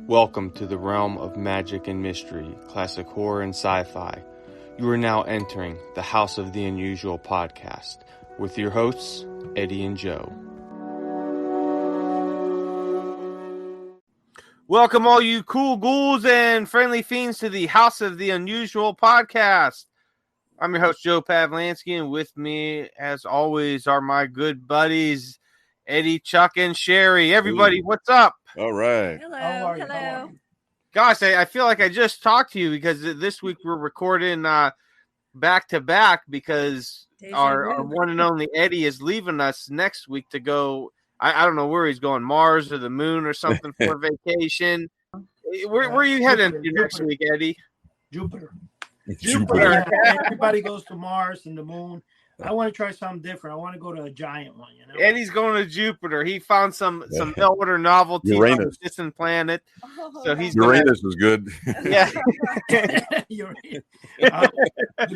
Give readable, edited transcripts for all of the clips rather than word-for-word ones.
Welcome to the realm of magic and mystery, classic horror and sci-fi. You are now entering the House of the Unusual podcast with your hosts, Eddie and Joe. Welcome all you cool ghouls and friendly fiends to the House of the Unusual podcast. I'm your host, Joe Pavlansky, and with me, as always, are my good buddies, Eddie, Chuck, and Cheri. Everybody, what's up? All right. Hello. Gosh, I feel like I just talked to you because this week we're recording back to back because our one and only Eddie is leaving us next week to go. I don't know where he's going, Mars or the moon or something for vacation. Where are you heading to next week, Eddie? Jupiter. Jupiter. Everybody goes to Mars and the moon. I want to try something different. I want to go to a giant one, you know. Eddie's going to Jupiter. He found some elder novelty on a distant planet. So he's Uranus is good. Yeah. The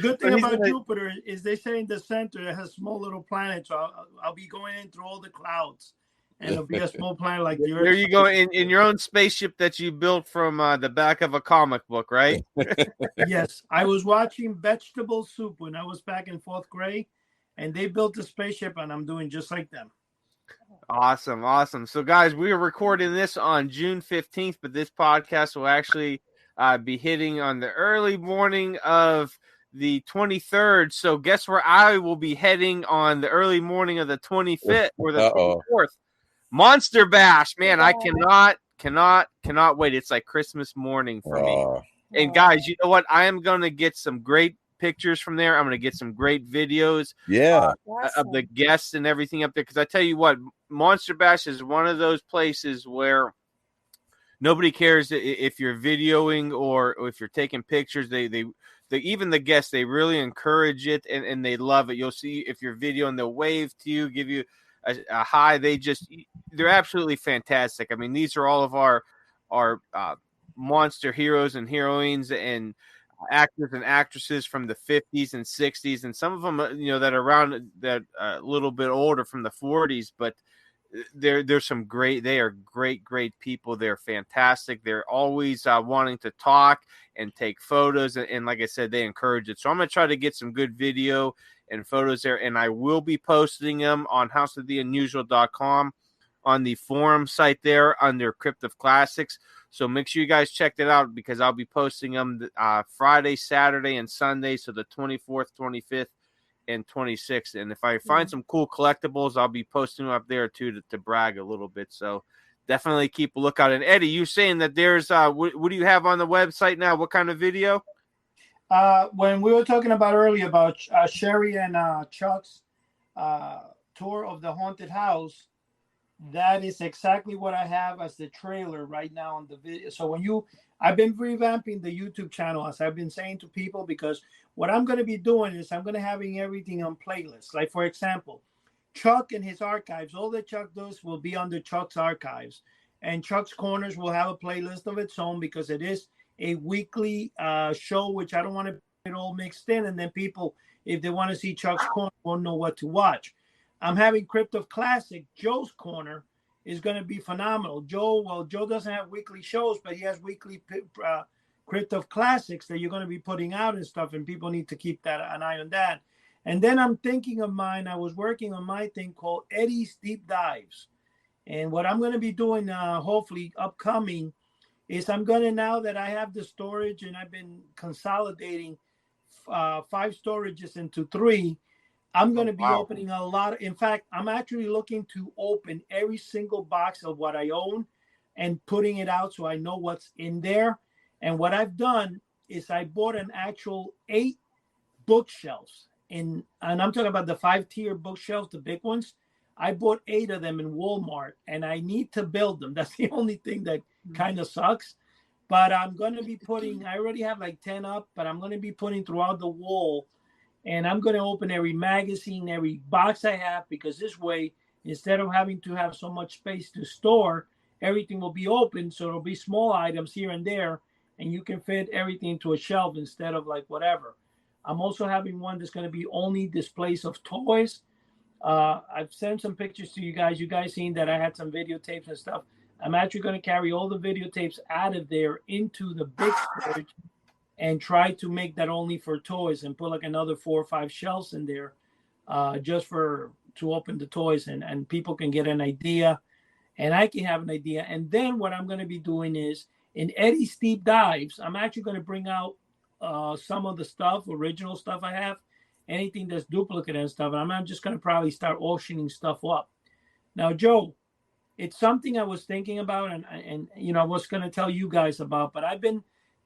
good thing about Jupiter is they say in the center it has small little planets. So I'll be going in through all the clouds. And it'll be a small planet like the Earth. There you go, in your own spaceship that you built from the back of a comic book, right? Yes. I was watching Vegetable Soup when I was back in 4th grade, and they built a spaceship, and I'm doing just like them. Awesome. So, guys, we are recording this on June 15th, but this podcast will actually be hitting on the early morning of the 23rd. So, guess where I will be heading on the early morning of the 25th or the 24th? Monster Bash, man! I cannot wait. It's like Christmas morning for me. And guys, you know what? I am going to get some great pictures from there. I'm going to get some great videos, of the guests and everything up there. Because I tell you what, Monster Bash is one of those places where nobody cares if you're videoing or if you're taking pictures. They even the guests, they really encourage it and they love it. You'll see if you're videoing, they'll wave to you, give you a high. They're absolutely fantastic. I mean, these are all of our monster heroes and heroines and actors and actresses from the 50s and 60s, and some of them, that are around that a little bit older from the 40s. But there's some great. They are great people. They're fantastic. They're always wanting to talk and take photos, and like I said, they encourage it. So I'm gonna try to get some good video and photos there, and I will be posting them on houseoftheunusual.com on the forum site there under Crypt of Classics. So make sure you guys check that out because I'll be posting them Friday, Saturday, and Sunday. So the 24th, 25th, and 26th. And if I find some cool collectibles, I'll be posting them up there too to brag a little bit. So definitely keep a lookout. And Eddie, you're saying that there's what do you have on the website now? What kind of video? When we were talking about earlier about Cheri and Chuck's tour of the haunted house, that is exactly what I have as the trailer right now on the video. So I've been revamping the YouTube channel, as I've been saying to people, because what I'm going to be doing is I'm going to having everything on playlists. Like, for example, Chuck and his archives, all that Chuck does will be under Chuck's archives, and Chuck's Corners will have a playlist of its own because it is a weekly show, which I don't want to get all mixed in, and then people, if they want to see Chuck's Corner, won't know what to watch. I'm having Crypt of Classic. Joe's Corner is going to be phenomenal. Joe doesn't have weekly shows, but he has weekly Crypt of Classics that you're going to be putting out and stuff, and people need to keep an eye on that. And then I'm thinking of mine. I was working on my thing called Eddie's Deep Dives. And what I'm going to be doing, hopefully upcoming, is I'm going to, now that I have the storage and I've been consolidating 5 storages into 3, I'm going to be opening a lot. In fact, I'm actually looking to open every single box of what I own and putting it out so I know what's in there. And what I've done is I bought an actual 8 bookshelves. And I'm talking about the 5-tier bookshelves, the big ones. I bought 8 of them in Walmart, and I need to build them. That's the only thing that kind of sucks. But I'm going to be putting, I already have like 10 up, but I'm going to be putting throughout the wall. And I'm going to open every magazine, every box I have, because this way, instead of having to have so much space to store, everything will be open. So it'll be small items here and there, and you can fit everything into a shelf instead of like whatever. I'm also having one that's going to be only displays of toys. I've sent some pictures to you guys. You guys seen that I had some videotapes and stuff. I'm actually going to carry all the videotapes out of there into the big storage and try to make that only for toys and put like another 4 or 5 shelves in there just to open the toys and people can get an idea and I can have an idea. And then what I'm going to be doing is in Eddie's Deep Dives, I'm actually going to bring out some of the stuff, original stuff I have, anything that's duplicate and stuff. And I'm just going to probably start auctioning stuff up. Now, Joe, it's something I was thinking about and you know, I was going to tell you guys about, but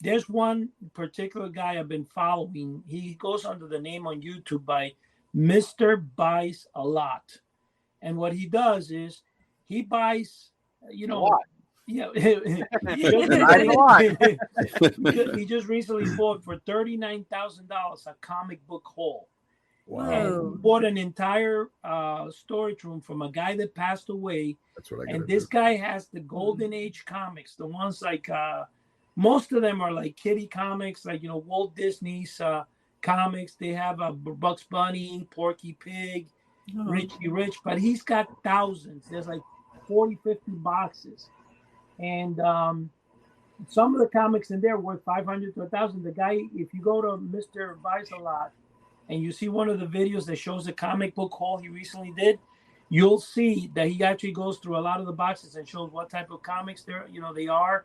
there's one particular guy I've been following. He goes under the name on YouTube by Mr. Buys a Lot. And what he does is he buys, you know, yeah, he just recently bought for $39,000 a comic book haul. Wow. And he bought an entire storage room from a guy that passed away. That's what I And this guy has the Golden Age comics, the ones like most of them are like kiddie comics, like, you know, Walt Disney's comics. They have Bugs Bunny, Porky Pig, Richie Rich, but he's got thousands. There's like 40, 50 boxes. And some of the comics in there worth $500 to $1,000. The guy, if you go to Mr. Buys a Lot and you see one of the videos that shows the comic book haul he recently did, you'll see that he actually goes through a lot of the boxes and shows what type of comics they are.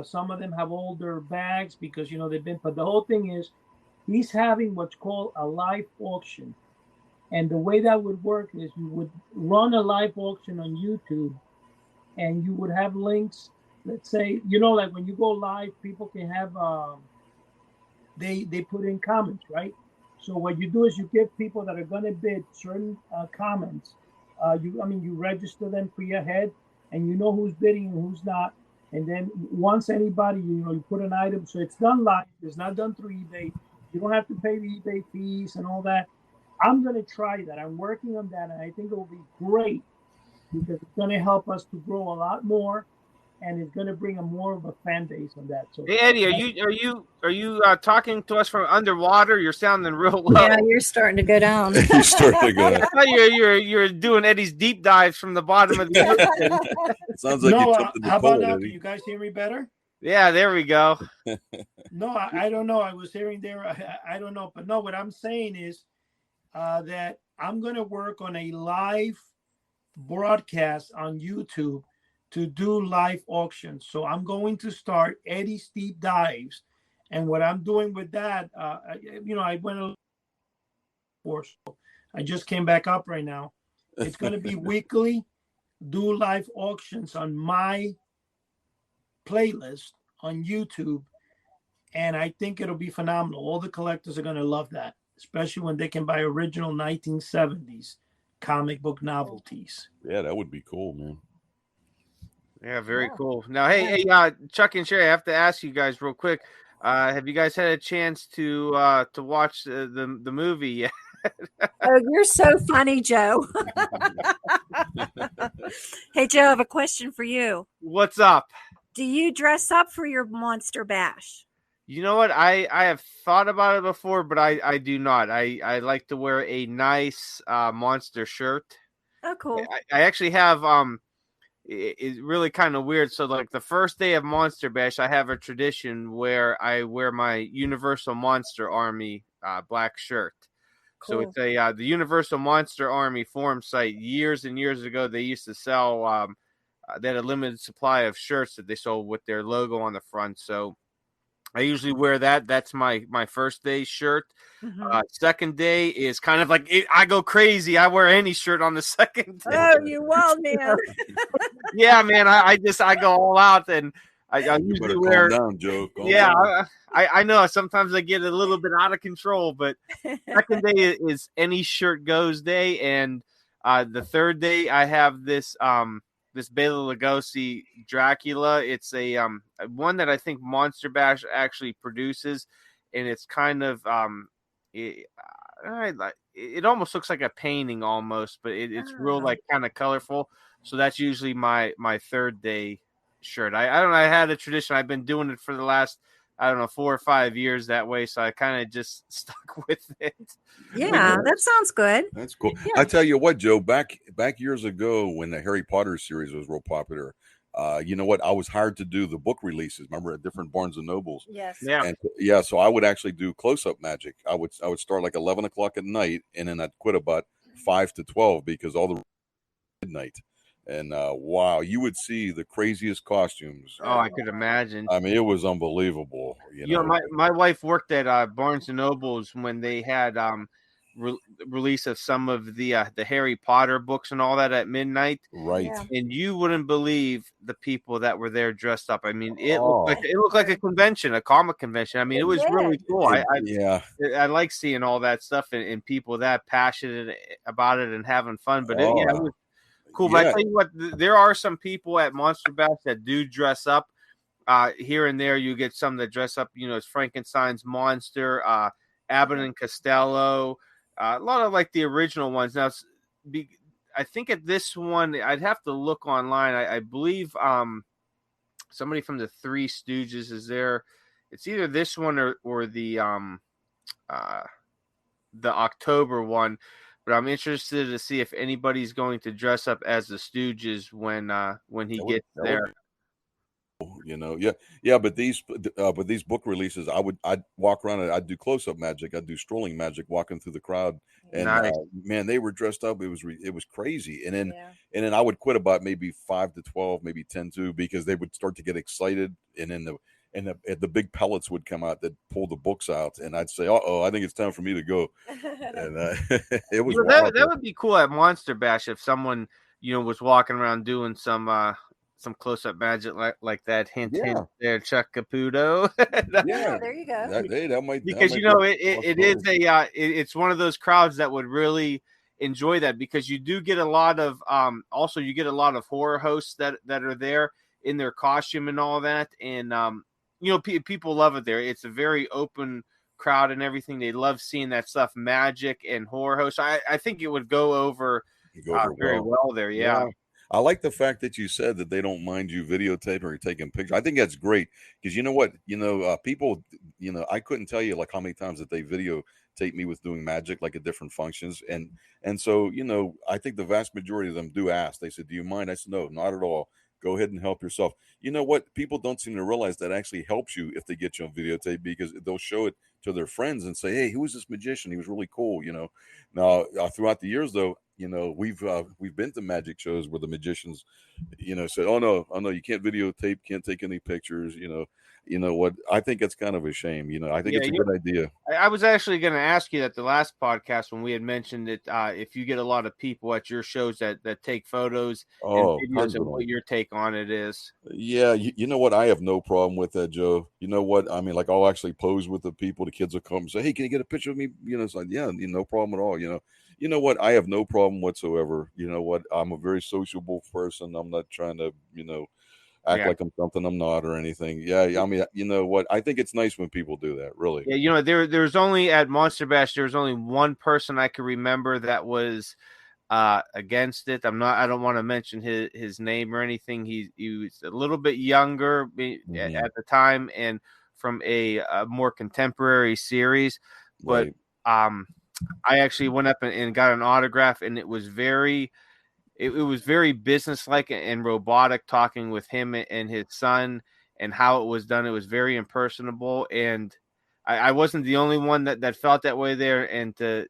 Some of them have older bags because, you know, they've been, but the whole thing is he's having what's called a live auction. And the way that would work is you would run a live auction on YouTube and you would have links. Let's say, you know, like when you go live, people can have, they put in comments, right? So what you do is you give people that are going to bid certain comments. You register them for your head and you know who's bidding and who's not. And then once anybody, you know, you put an item, so it's done live. It's not done through eBay. You don't have to pay the eBay fees and all that. I'm going to try that. I'm working on that, and I think it will be great because it's going to help us to grow a lot more, and it's going to bring a more of a fan base on that. So, hey, Eddie, are you talking to us from underwater? You're sounding real low. Yeah, you're starting to go down. You're starting to go. I thought you're doing Eddie's deep dives from the bottom of the ocean. It sounds like you jumped in the how about pool, now? Eddie. Can you guys hear me better? Yeah, there we go. No, I don't know. I was hearing there. I don't know. But no, what I'm saying is that I'm going to work on a live broadcast on YouTube to do live auctions. So I'm going to start Eddie's Deep Dives. And what I'm doing with that, you know, I went a little, so I just came back up right now. It's going to be weekly, do live auctions on my playlist on YouTube. And I think it'll be phenomenal. All the collectors are going to love that, especially when they can buy original 1970s comic book novelties. Yeah, that would be cool, man. Yeah, very cool. Now, hey, Chuck and Cheri, I have to ask you guys real quick. Have you guys had a chance to watch the movie yet? Oh, you're so funny, Joe. Hey, Joe, I have a question for you. What's up? Do you dress up for your Monster Bash? You know what? I have thought about it before, but I do not. I like to wear a nice monster shirt. Oh, cool. I actually have it's really kind of weird. So like the first day of Monster Bash, I have a tradition where I wear my Universal Monster Army black shirt. Cool. So it's the Universal Monster Army forum site. Years and years ago, they used to sell they had a limited supply of shirts that they sold with their logo on the front. So I usually wear that. That's my first day shirt. Mm-hmm. Second day is kind of like I go crazy. I wear any shirt on the second day. Oh, you wild man! Yeah, man. I go all out, and I You usually better wear. calm down, Joe. Calm Yeah, down. I know. Sometimes I get a little bit out of control, but second day is any shirt goes day, and the third day I have this Bela Lugosi Dracula. It's a one that I think Monster Bash actually produces, and it's kind of it almost looks like a painting almost, but it's real like kind of colorful. So that's usually my third day shirt. I don't know. I had a tradition. I've been doing it for the last 4 or 5 years that way. So I kind of just stuck with it. Yeah, that sounds good. That's cool. I tell you what, Joe, back years ago when the Harry Potter series was real popular, You know what? I was hired to do the book releases. Remember at different Barnes and Nobles. Yes. Yeah. And yeah, so I would actually do close up magic. I would start like 11 o'clock at night, and then I'd quit about 5 to 12 because all the midnight. And wow, you would see the craziest costumes. Oh, I could imagine. I mean, it was unbelievable. You know, my wife worked at Barnes and Nobles when they had release of some of the Harry Potter books and all that at midnight. Right. Yeah. And you wouldn't believe the people that were there dressed up. I mean, it Oh. looked like a convention, a comic convention. I mean, it was really cool. Yeah. I like seeing all that stuff and people that passionate about it and having fun. But it was cool. But I tell you what, there are some people at Monster Bash that do dress up. Here and there, you get some that dress up, as Frankenstein's monster, Abbott and Costello, a lot of like the original ones. Now, I think at this one, I'd have to look online. I believe somebody from the Three Stooges is there. It's either this one or the October one. But I'm interested to see if anybody's going to dress up as the Stooges when he gets there. But these book releases, I'd walk around and I'd do close up magic, I'd do strolling magic, walking through the crowd, and nice. Man, they were dressed up. It was crazy, and then I would quit about maybe 5 to 12, maybe 10 to, because they would start to get excited, and then the big pellets would come out that pull the books out, and I'd say, I think it's time for me to go. And it was that would be cool at Monster Bash if someone was walking around doing some close-up magic like that. Hint there, Chuck Caputo. There you go. That might, because it's one of those crowds that would really enjoy that, because you do get a lot of also you get a lot of horror hosts that are there in their costume and all that, and people love it there. It's a very open crowd and everything. They love seeing that stuff, magic and horror hosts. I think it would go over very well there. Yeah. I like the fact that you said that they don't mind you videotaping or taking pictures. I think that's great, because you know what, people, I couldn't tell you like how many times that they videotape me with doing magic, like at different functions. And so, I think the vast majority of them do ask. They said, do you mind? I said, no, not at all. Go ahead and help yourself. You know what? People don't seem to realize that actually helps you if they get you on videotape, because they'll show it to their friends and say, hey, who is this magician? He was really cool. Now throughout the years though, we've been to magic shows where the magicians, said, oh no, you can't videotape, can't take any pictures. You know what? I think it's kind of a shame. I think it's a good idea. I was actually going to ask you that the last podcast when we had mentioned that if you get a lot of people at your shows that take photos and videos, and what your take on it is. Yeah, you know what? I have no problem with that, Joe. You know what? I mean, like, I'll actually pose with the people. The kids will come and say, hey, can you get a picture of me? It's like, yeah, no problem at all. You know what? I have no problem whatsoever. You know what? I'm a very sociable person. I'm not trying to, act like I'm something I'm not or anything. Yeah, I mean, you know what? I think it's nice when people do that, really. Yeah, there's only at Monster Bash, there's only one person I can remember that was against it. I don't want to mention his name or anything. He was a little bit younger at the time and from a more contemporary series. But I actually went up and got an autograph, and it was very businesslike and robotic, talking with him and his son and how it was done. It was very impersonable, and I wasn't the only one that felt that way there. And to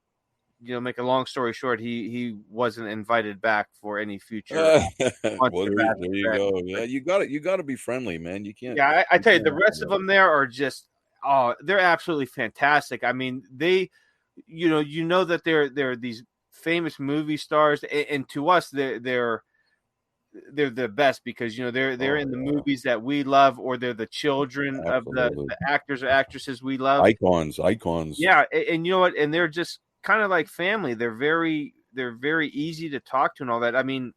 make a long story short, he wasn't invited back for any future. Well, there you go. Yeah, you got to be friendly, man. You can't. Yeah, I tell you, the rest of them there are just they're absolutely fantastic. I mean, they, that they're these famous movie stars, and to us they're the best, because they're in the movies that we love, or they're the children of the actors or actresses we love. Icons. Yeah, and you know what? And they're just kind of like family. They're very easy to talk to and all that. I mean,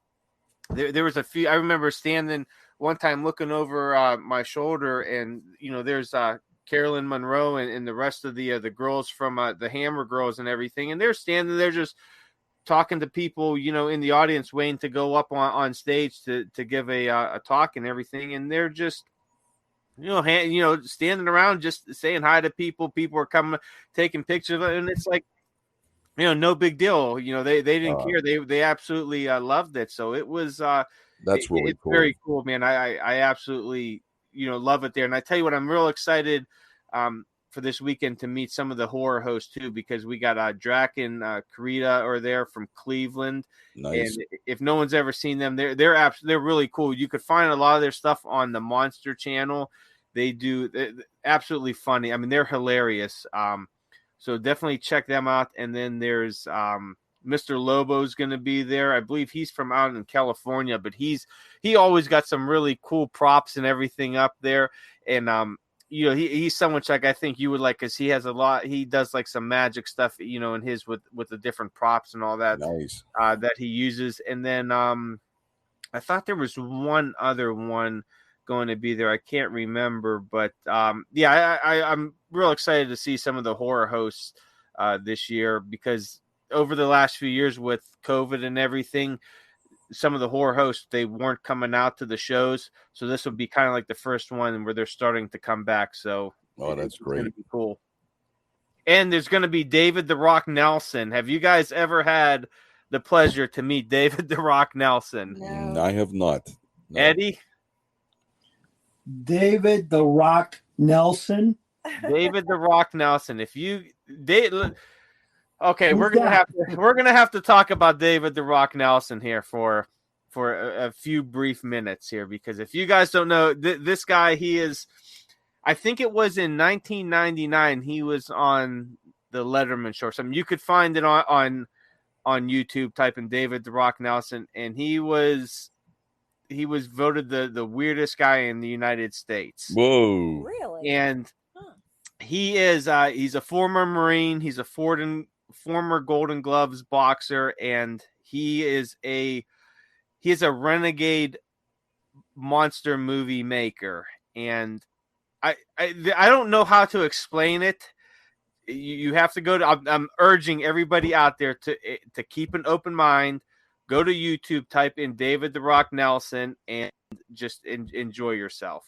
there was a few. I remember standing one time looking over my shoulder, and there's Carolyn Monroe and the rest of the girls from the Hammer Girls and everything, and they're standing there just talking to people, in the audience, waiting to go up on stage to give a talk and everything. And they're just, standing around, just saying hi to people. People are coming, taking pictures. And it's like, no big deal. They didn't care. They absolutely loved it. So it was That's really it's cool. very cool, man. I absolutely love it there. And I tell you what, I'm real excited for this weekend to meet some of the horror hosts too, because we got Drac and Karita are there from Cleveland. Nice. And if no one's ever seen them, they're really cool. You could find a lot of their stuff on the Monster Channel. They're absolutely funny. I mean, they're hilarious. So definitely check them out. And then there's Mr. Lobo's going to be there. I believe he's from out in California, but he always got some really cool props and everything up there. And he's someone, Chuck, I think you would like, because he has a lot. He does like some magic stuff, in his with the different props and all that. Nice. That he uses. And then I thought there was one other one going to be there. I can't remember, but I'm real excited to see some of the horror hosts this year, because over the last few years with COVID and everything, some of the horror hosts, they weren't coming out to the shows. So this will be kind of like the first one where they're starting to come back. So that's great. It's going to be cool. And there's going to be David the Rock Nelson. Have you guys ever had the pleasure to meet David the Rock Nelson? No. I have not. No. Eddie? David the Rock Nelson. David the Rock Nelson. Okay, we're gonna have to talk about David the Rock Nelson here for a few brief minutes here, because if you guys don't know, this guy, he is, I think it was in 1999, he was on the Letterman show or something. You could find it on YouTube. Type in David the Rock Nelson, and he was voted the weirdest guy in the United States. Whoa! Really? And he is he's a former Marine. He's a former Golden Gloves boxer, and he is a renegade monster movie maker. And I don't know how to explain it. You have to go to. I'm urging everybody out there to keep an open mind. Go to YouTube, type in David the Rock Nelson, and just enjoy yourself.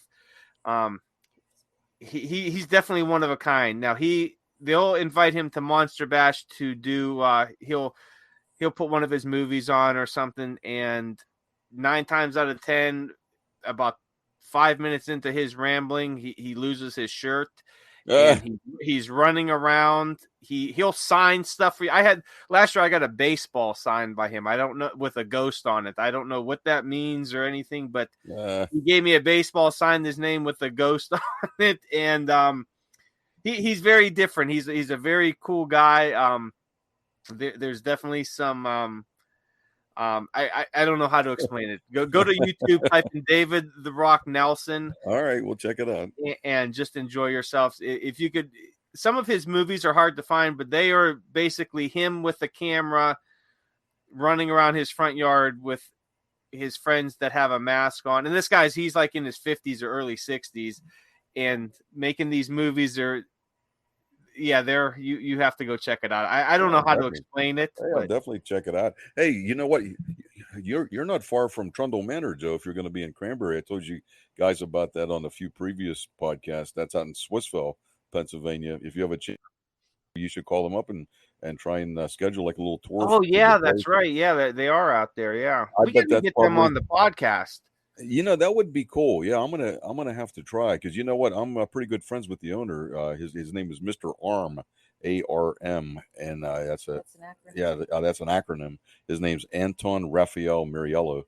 He's definitely one of a kind. Now they'll invite him to Monster Bash to do. He'll put one of his movies on or something, and 9 times out of 10, about 5 minutes into his rambling, he loses his shirt. And he's running around. He'll sign stuff for you. Last year I got a baseball signed by him. I don't know, with a ghost on it. I don't know what that means or anything, but he gave me a baseball, signed his name with a ghost on it, and he's very different. He's a very cool guy. There's definitely some I don't know how to explain it. Go to YouTube, type in David the Rock Nelson. All right, we'll check it out and just enjoy yourselves. If you could, some of his movies are hard to find, but they are basically him with the camera running around his front yard with his friends that have a mask on. And this guy's, he's like in his 50s or early 60s and making these movies you have to go check it out. I don't know how to explain it. I'll definitely check it out. Hey, you know what? You're not far from Trundle Manor, Joe, if you're going to be in Cranberry. I told you guys about that on a few previous podcasts. That's out in Swissville, Pennsylvania. If you have a chance, you should call them up and try and schedule like a little tour. Oh, yeah, that's right. Yeah, they are out there. Yeah. We got to get them on the podcast. That would be cool. Yeah, I'm gonna have to try, because you know what, I'm pretty good friends with the owner. His name is Mr. Arm, ARM, and that's an acronym. That's an acronym. His name's Anton Raphael Miriello,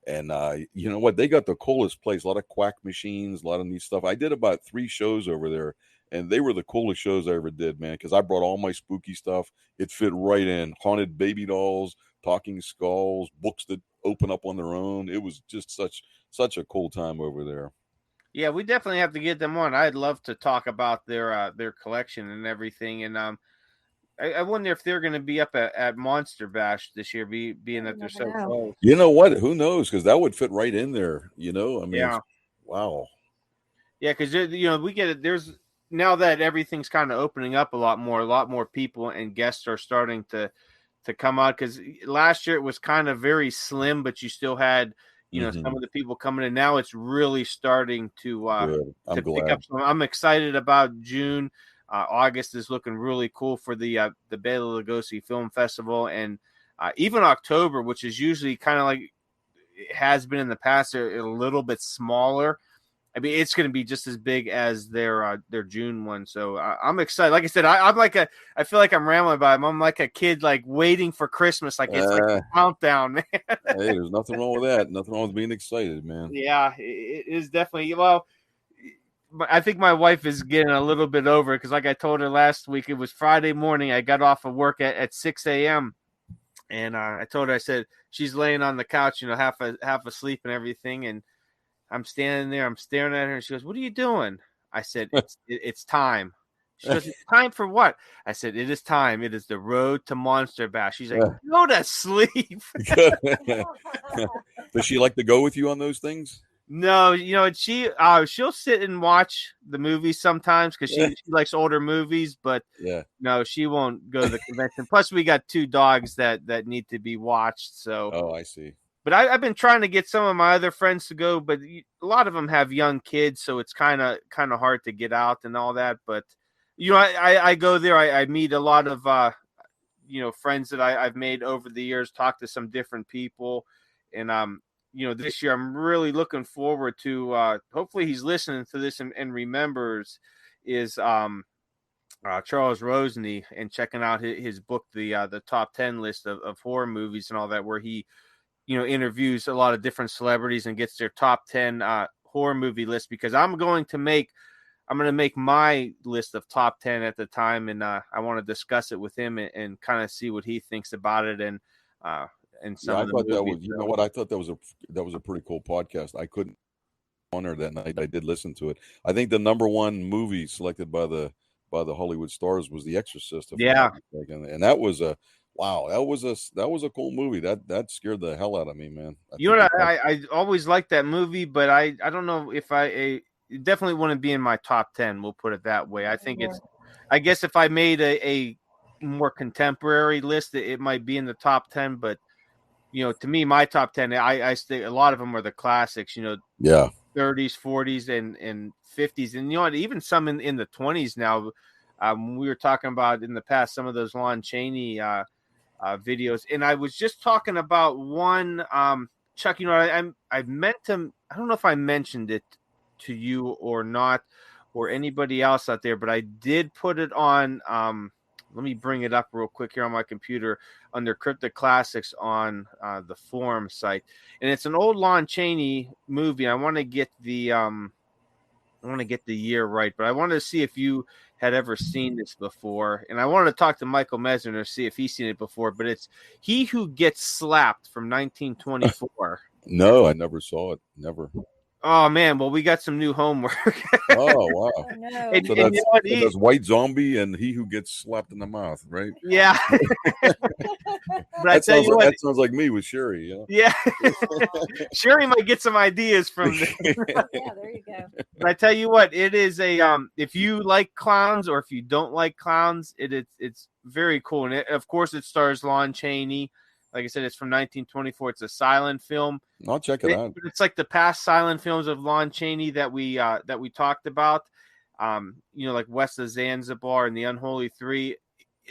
and you know what, they got the coolest place. A lot of quack machines, a lot of neat stuff. I did about 3 shows over there, and they were the coolest shows I ever did, man. Because I brought all my spooky stuff. It fit right in. Haunted baby dolls, talking skulls, books that open up on their own. It was just such a cool time over there. Yeah, we definitely have to get them on. I'd love to talk about their collection and everything. And I wonder if they're going to be up at Monster Bash this year, being that they're so close. You know what? Who knows? Because that would fit right in there. I mean, yeah. Wow. Yeah, because we get it. There's, now that everything's kind of opening up a lot more people and guests are starting to come out, because last year it was kind of very slim, but you still had some of the people coming in. Now it's really starting to pick up. So I'm excited about June. August is looking really cool for the Bela Lugosi Film Festival, and even October, which is usually kind of like it has been in the past, they're a little bit smaller. I mean, it's going to be just as big as their June one. So I'm excited. Like I said, I feel like I'm rambling about it. I'm like a kid, like waiting for Christmas. Like it's like a countdown, man. Hey, there's nothing wrong with that. Nothing wrong with being excited, man. Yeah, it is definitely. Well, I think my wife is getting a little bit over it because, like I told her last week, it was Friday morning. I got off of work at 6 a.m. and I told her, I said, she's laying on the couch, half asleep and everything, and I'm standing there, I'm staring at her, and she goes, "What are you doing?" I said, it's time. She goes, "It's time for what?" I said, "It is time. It is the road to Monster Bash." She's like, "Go to sleep." Does she like to go with you on those things? No, she'll sit and watch the movies sometimes because she likes older movies, but no, she won't go to the convention. Plus, we got 2 dogs that need to be watched. So, I see. But I've been trying to get some of my other friends to go, but a lot of them have young kids, so it's kind of hard to get out and all that. But I go there. I meet a lot of friends that I've made over the years. Talk to some different people, and this year I'm really looking forward to. Hopefully, he's listening to this and remembers is Charles Rosny, and checking out his book, the top 10 list of horror movies and all that, where he interviews a lot of different celebrities and gets their top 10 horror movie list, because I'm going to make my list of top 10 at the time, and I want to discuss it with him and kind of see what he thinks about it, and some of the movies. That was, you know what, I thought that was a pretty cool podcast. I couldn't on there that night. I did listen to it. I think the number 1 movie selected by the Hollywood stars was The Exorcist. And that was a wow, that was a cool movie. That scared the hell out of me, man. I always liked that movie, but I don't know if it definitely wouldn't be in my top 10. We'll put it that way. I think I guess if I made a more contemporary list, it might be in the top 10. But to me, my top 10, I a lot of them are the classics. 30s, 40s, and 50s, and even some in the 20s now. We were talking about in the past some of those Lon Chaney videos, and I was just talking about one, Chuck. I meant to. I don't know if I mentioned it to you or not, or anybody else out there, but I did put it on. Let me bring it up real quick here on my computer under Cryptic Classics on the forum site, and it's an old Lon Chaney movie. I want to get the year right, but I wanted to see if you had ever seen this before, and I wanted to talk to Michael Mesner to see if he's seen it before. But it's He Who Gets Slapped from 1924. No, I never saw it. Never. Oh man, well, we got some new homework. Oh wow! Oh, no. So that's White Zombie and He Who Gets Slapped in the Mouth, right? Yeah. But that sounds like me with Cheri. Yeah. Cheri might get some ideas from this. Yeah, there you go. But I tell you what, it is if you like clowns or if you don't like clowns, it's very cool. And of course it stars Lon Chaney. Like I said, it's from 1924. It's a silent film. I'll check it out. It's like the past silent films of Lon Chaney that we talked about. Like West of Zanzibar and The Unholy Three.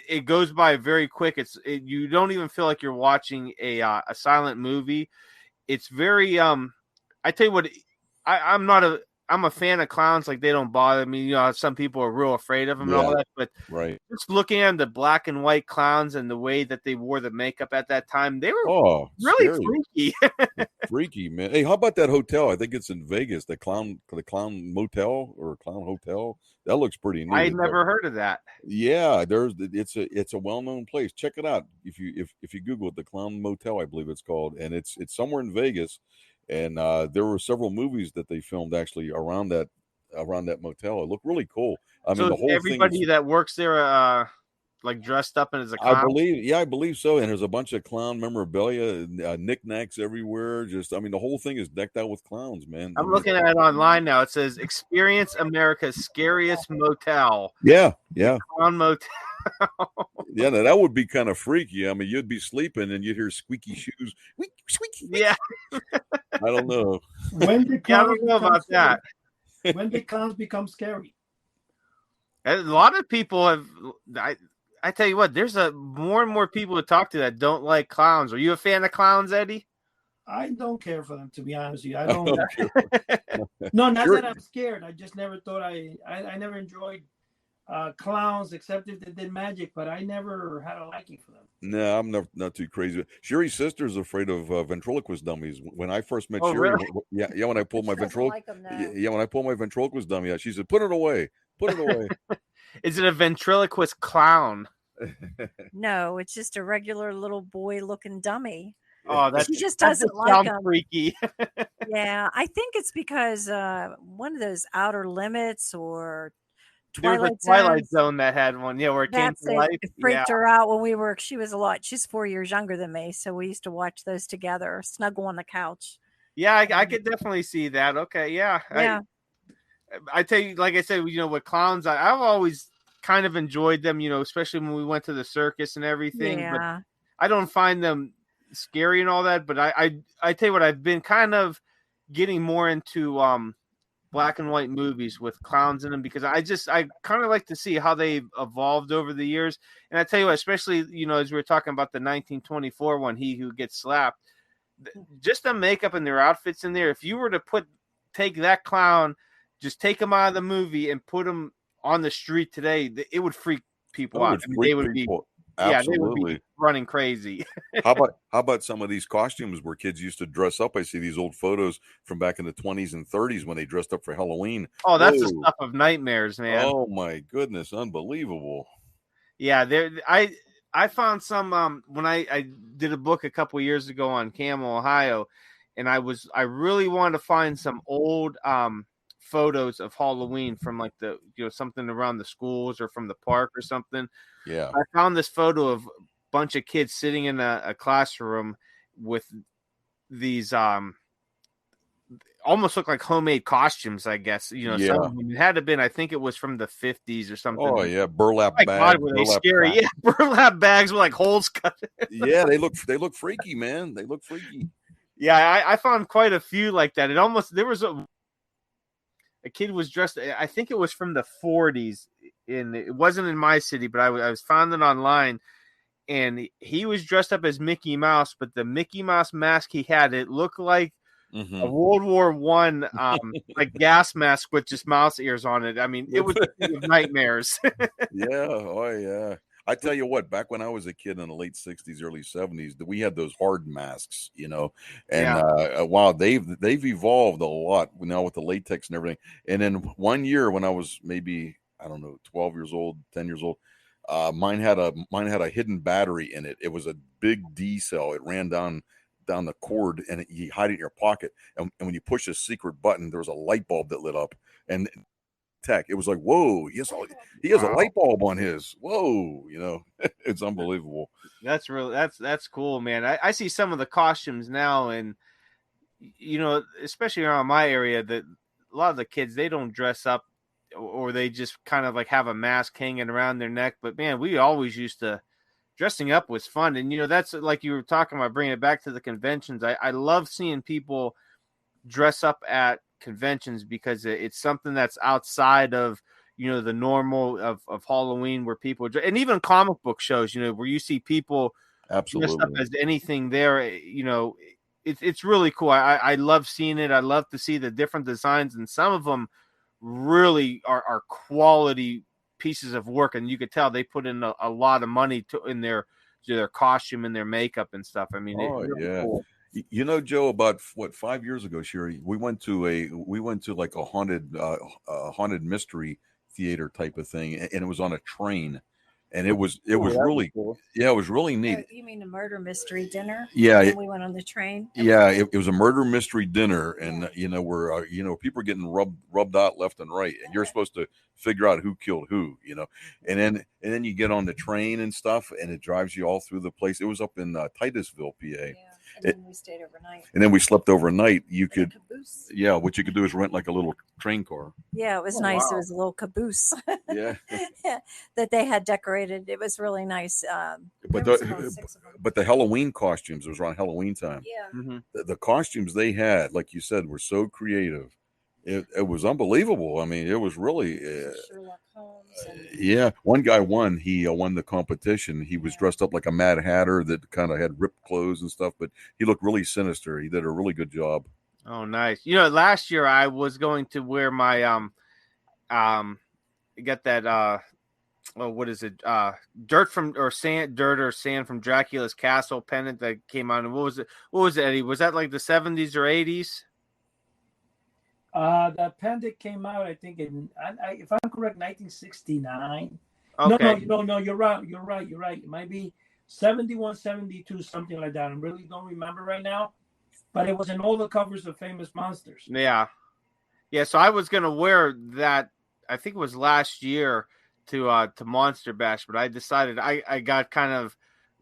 It goes by very quick. You don't even feel like you're watching a silent movie. It's very I tell you what, I'm a fan of clowns. Like, they don't bother me. Some people are real afraid of them and all that. But just looking at the black and white clowns and the way that they wore the makeup at that time, they were really freaky. Freaky, man. Hey, how about that hotel? I think it's in Vegas, the Clown Motel or Clown Hotel. That looks pretty neat. I had never heard of that. Yeah, it's a well-known place. Check it out if you Google it, the Clown Motel, I believe it's called, and it's somewhere in Vegas. And there were several movies that they filmed actually around that motel. It looked really cool. I mean, the whole everybody that works there, like dressed up as a clown. I believe so. And there's a bunch of clown memorabilia, knickknacks everywhere. The whole thing is decked out with clowns, man. I'm looking at it online now. It says "Experience America's Scariest Motel." Yeah. Clown Motel. Yeah, now that would be kind of freaky. I mean, you'd be sleeping and you'd hear squeaky shoes. Squeaky. Yeah. I don't know. I don't know about that. When did clowns become scary? A lot of people have. I tell you what, there's more and more people to talk to that don't like clowns. Are you a fan of clowns, Eddie? I don't care for them, to be honest with you. I I don't. don't care. No, not Sure. that I'm scared. I just never thought I never enjoyed clowns except if they did magic, but I never had a liking for them. No, I'm not too crazy. Cheri's sister's afraid of ventriloquist dummies. When I first met Oh, Cheri, really? yeah, when I pulled my She doesn't like 'em, no. yeah, when I pulled my ventriloquist dummy out, she said, "Put it away, put it away." Is it a ventriloquist clown? No, it's just a regular little boy looking dummy. Oh, She just that doesn't just like sounds them. freaky. Yeah, I think it's because one of those Outer Limits or There was a Twilight Twilight Zones. Zone that had one, yeah, where it came That's to it. life. It Yeah, freaked her out when we were. She was a lot. She's 4 years younger than me, so we used to watch those together, snuggle on the couch. yeah, I could definitely see that. Okay, yeah, Yeah, I tell you, like I said, with clowns, I've always kind of enjoyed them, especially when we went to the circus and everything. But yeah. I don't find them scary and all that. But I tell you what, I've been kind of getting more into black and white movies with clowns in them because I kind of like to see how they've evolved over the years. And I tell you what, especially as we were talking about the 1924 one, He Who Gets Slapped, just the makeup and their outfits in there. If you were to take that clown, just take him out of the movie and put him on the street today, it would freak people It out. would I mean, freak they would people. be, yeah, they would Absolutely. be running crazy. How about some of these costumes where kids used to dress up? I see these old photos from back in the 20s and 30s when they dressed up for Halloween. Oh, that's the Whoa. stuff of nightmares, man. Oh my goodness, unbelievable. Yeah, I found some when I did a book a couple years ago on Camel, Ohio, and I really wanted to find some old photos of Halloween from like the something around the schools or from the park or something. Yeah. I found this photo of a bunch of kids sitting in a classroom with these almost look like homemade costumes, I guess. Yeah. Some of them, it had to been, I think it was from the 50s or something. Oh yeah, burlap My bags. God, were they burlap scary? pack. Yeah, burlap bags with like holes cut. Yeah, they look freaky, man. They look freaky. Yeah, I found quite a few like that. There was a kid was dressed. I think it was from the 40s, and it wasn't in my city, but I was found it online, and he was dressed up as Mickey Mouse, but the Mickey Mouse mask he had, it looked like a World War One like gas mask with just mouse ears on it. I mean, it was nightmares. Yeah, oh yeah. I tell you what, back when I was a kid in the late 60s, early 70s, we had those hard masks, and wow, they've evolved a lot now with the latex and everything. And then one year when I was maybe, I don't know, 12 years old, 10 years old, mine had a hidden battery in it. It was a big D cell. It ran down the cord, and you hide it in your pocket. And when you push a secret button, there was a light bulb that lit up. And tech, it was like, whoa, he has a light bulb on his. Whoa, it's unbelievable. That's cool, man. I see some of the costumes now, and especially around my area, that a lot of the kids, they don't dress up, or they just kind of like have a mask hanging around their neck. But man, we always used to. Dressing up was fun, and that's like you were talking about, bringing it back to the conventions. I love seeing people dress up at conventions because it's something that's outside of the normal of Halloween, where people, and even comic book shows, where you see people dressed up Absolutely. as anything there. It's really cool. I love seeing it. I love to see the different designs, and some of them really are quality pieces of work, and you could tell they put in a lot of money in their costume and their makeup and stuff. I mean, Oh it's really yeah. cool. Joe, about 5 years ago, Cheri, we went to like a haunted mystery theater type of thing, and it was on a train, and it was really cool. Yeah, it was really neat. Oh, you mean a murder mystery dinner? Yeah, And we went on the train. yeah, it was a murder mystery dinner, and where people are getting rubbed out left and right, and you're supposed to figure out who killed who, and then you get on the train and stuff, and it drives you all through the place. It was up in Titusville, PA. Yeah. And then we stayed overnight. And then we slept overnight. In a caboose. Yeah, what you could do is rent like a little train car. Yeah, it was nice. Wow. It was a little caboose Yeah, that they had decorated. It was really nice. but there was about 6 of them. the Halloween costumes, it was around Halloween time. Yeah. Mm-hmm. The costumes they had, like you said, were so creative. It was unbelievable. I mean, it was really, Sherlock Holmes. And yeah. One guy won. He won the competition. He was dressed up like a Mad Hatter that kind of had ripped clothes and stuff, but he looked really sinister. He did a really good job. Oh, nice. Last year I was going to wear my got that what is it? Dirt or sand from Dracula's castle pennant that came out. And what was it? What was it, Eddie? Was that like the 70s or 80s? The pendant came out, I think, if I'm correct, 1969. Okay. No, you're right. It might be 71, 72, something like that. I really don't remember right now, but it was in all the covers of Famous Monsters. Yeah. So I was gonna wear that. I think it was last year to Monster Bash, but I decided I got kind of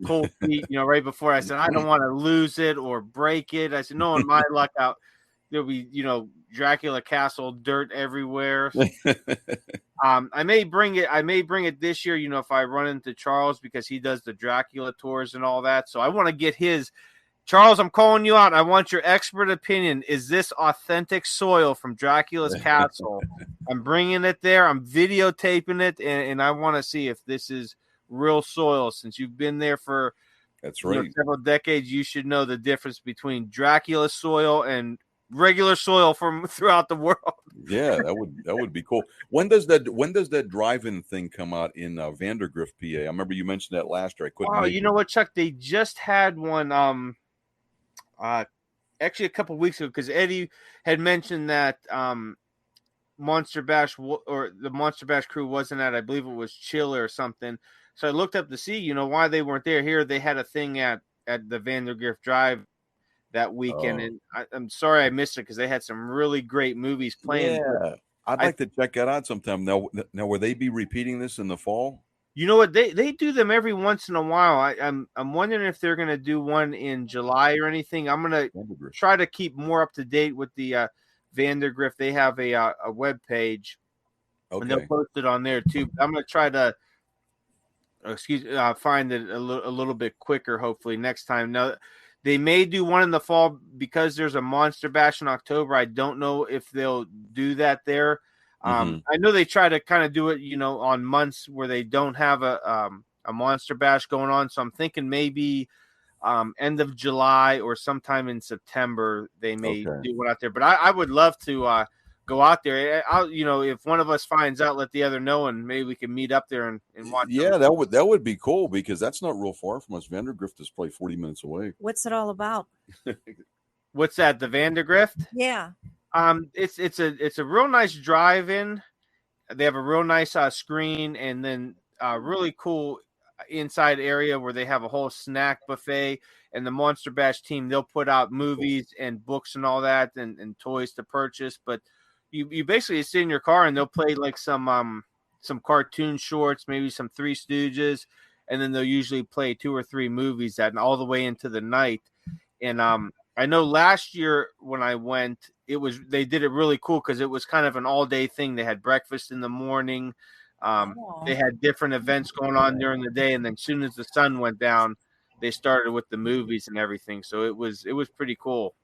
cold feet, right before. I said I don't want to lose it or break it. I said no, in my luck out there'll be Dracula Castle dirt everywhere. I may bring it this year, if I run into Charles, because he does the Dracula tours and all that. So I want to get his. Charles, I'm calling you out. I want your expert opinion. Is this authentic soil from Dracula's castle? I'm bringing it there. I'm videotaping it, and I want to see if this is real soil. Since you've been there for That's right. several decades, you should know the difference between Dracula soil and regular soil from throughout the world. Yeah, that would be cool. When does that drive-in thing come out in Vandergrift, PA? I remember you mentioned that last year. I couldn't. Oh, you know what, Chuck? They just had one. Actually, a couple weeks ago, because Eddie had mentioned that Monster Bash or the Monster Bash crew wasn't at. I believe it was Chile or something. So I looked up to see, why they weren't there. Here they had a thing at the Vandergrift Drive that weekend, and I'm sorry I missed it because they had some really great movies playing. Yeah, I'd like to check that out sometime. Now, will they be repeating this in the fall? You know what? They do them every once in a while. I'm wondering if they're gonna do one in July or anything. I'm gonna try to keep more up to date with the Vandergrift. They have a web page, and they'll post it on there too. I'm gonna try to find it a little bit quicker. Hopefully next time. Now they may do one in the fall because there's a Monster Bash in October. I don't know if they'll do that there. I know they try to kind of do it, on months where they don't have a Monster Bash going on. So I'm thinking maybe end of July or sometime in September they may do one out there. But I would love to go out there. If one of us finds out, let the other know, and maybe we can meet up there and watch. Yeah, that would be cool because that's not real far from us. Vandergrift is probably 40 minutes away. what's it all about? What's that? The Vandergrift? Yeah. It's a real nice drive-in. They have a real nice screen, and then really cool inside area where they have a whole snack buffet. And the Monster Bash team, they'll put out movies and books and all that, and toys to purchase. But you basically sit in your car and they'll play like some cartoon shorts, maybe some Three Stooges, and then they'll usually play 2 or 3 movies all the way into the night. And I know last year when I went, they did it really cool because it was kind of an all-day thing. They had breakfast in the morning. They had different events going on during the day, and then as soon as the sun went down, they started with the movies and everything. So it was pretty cool.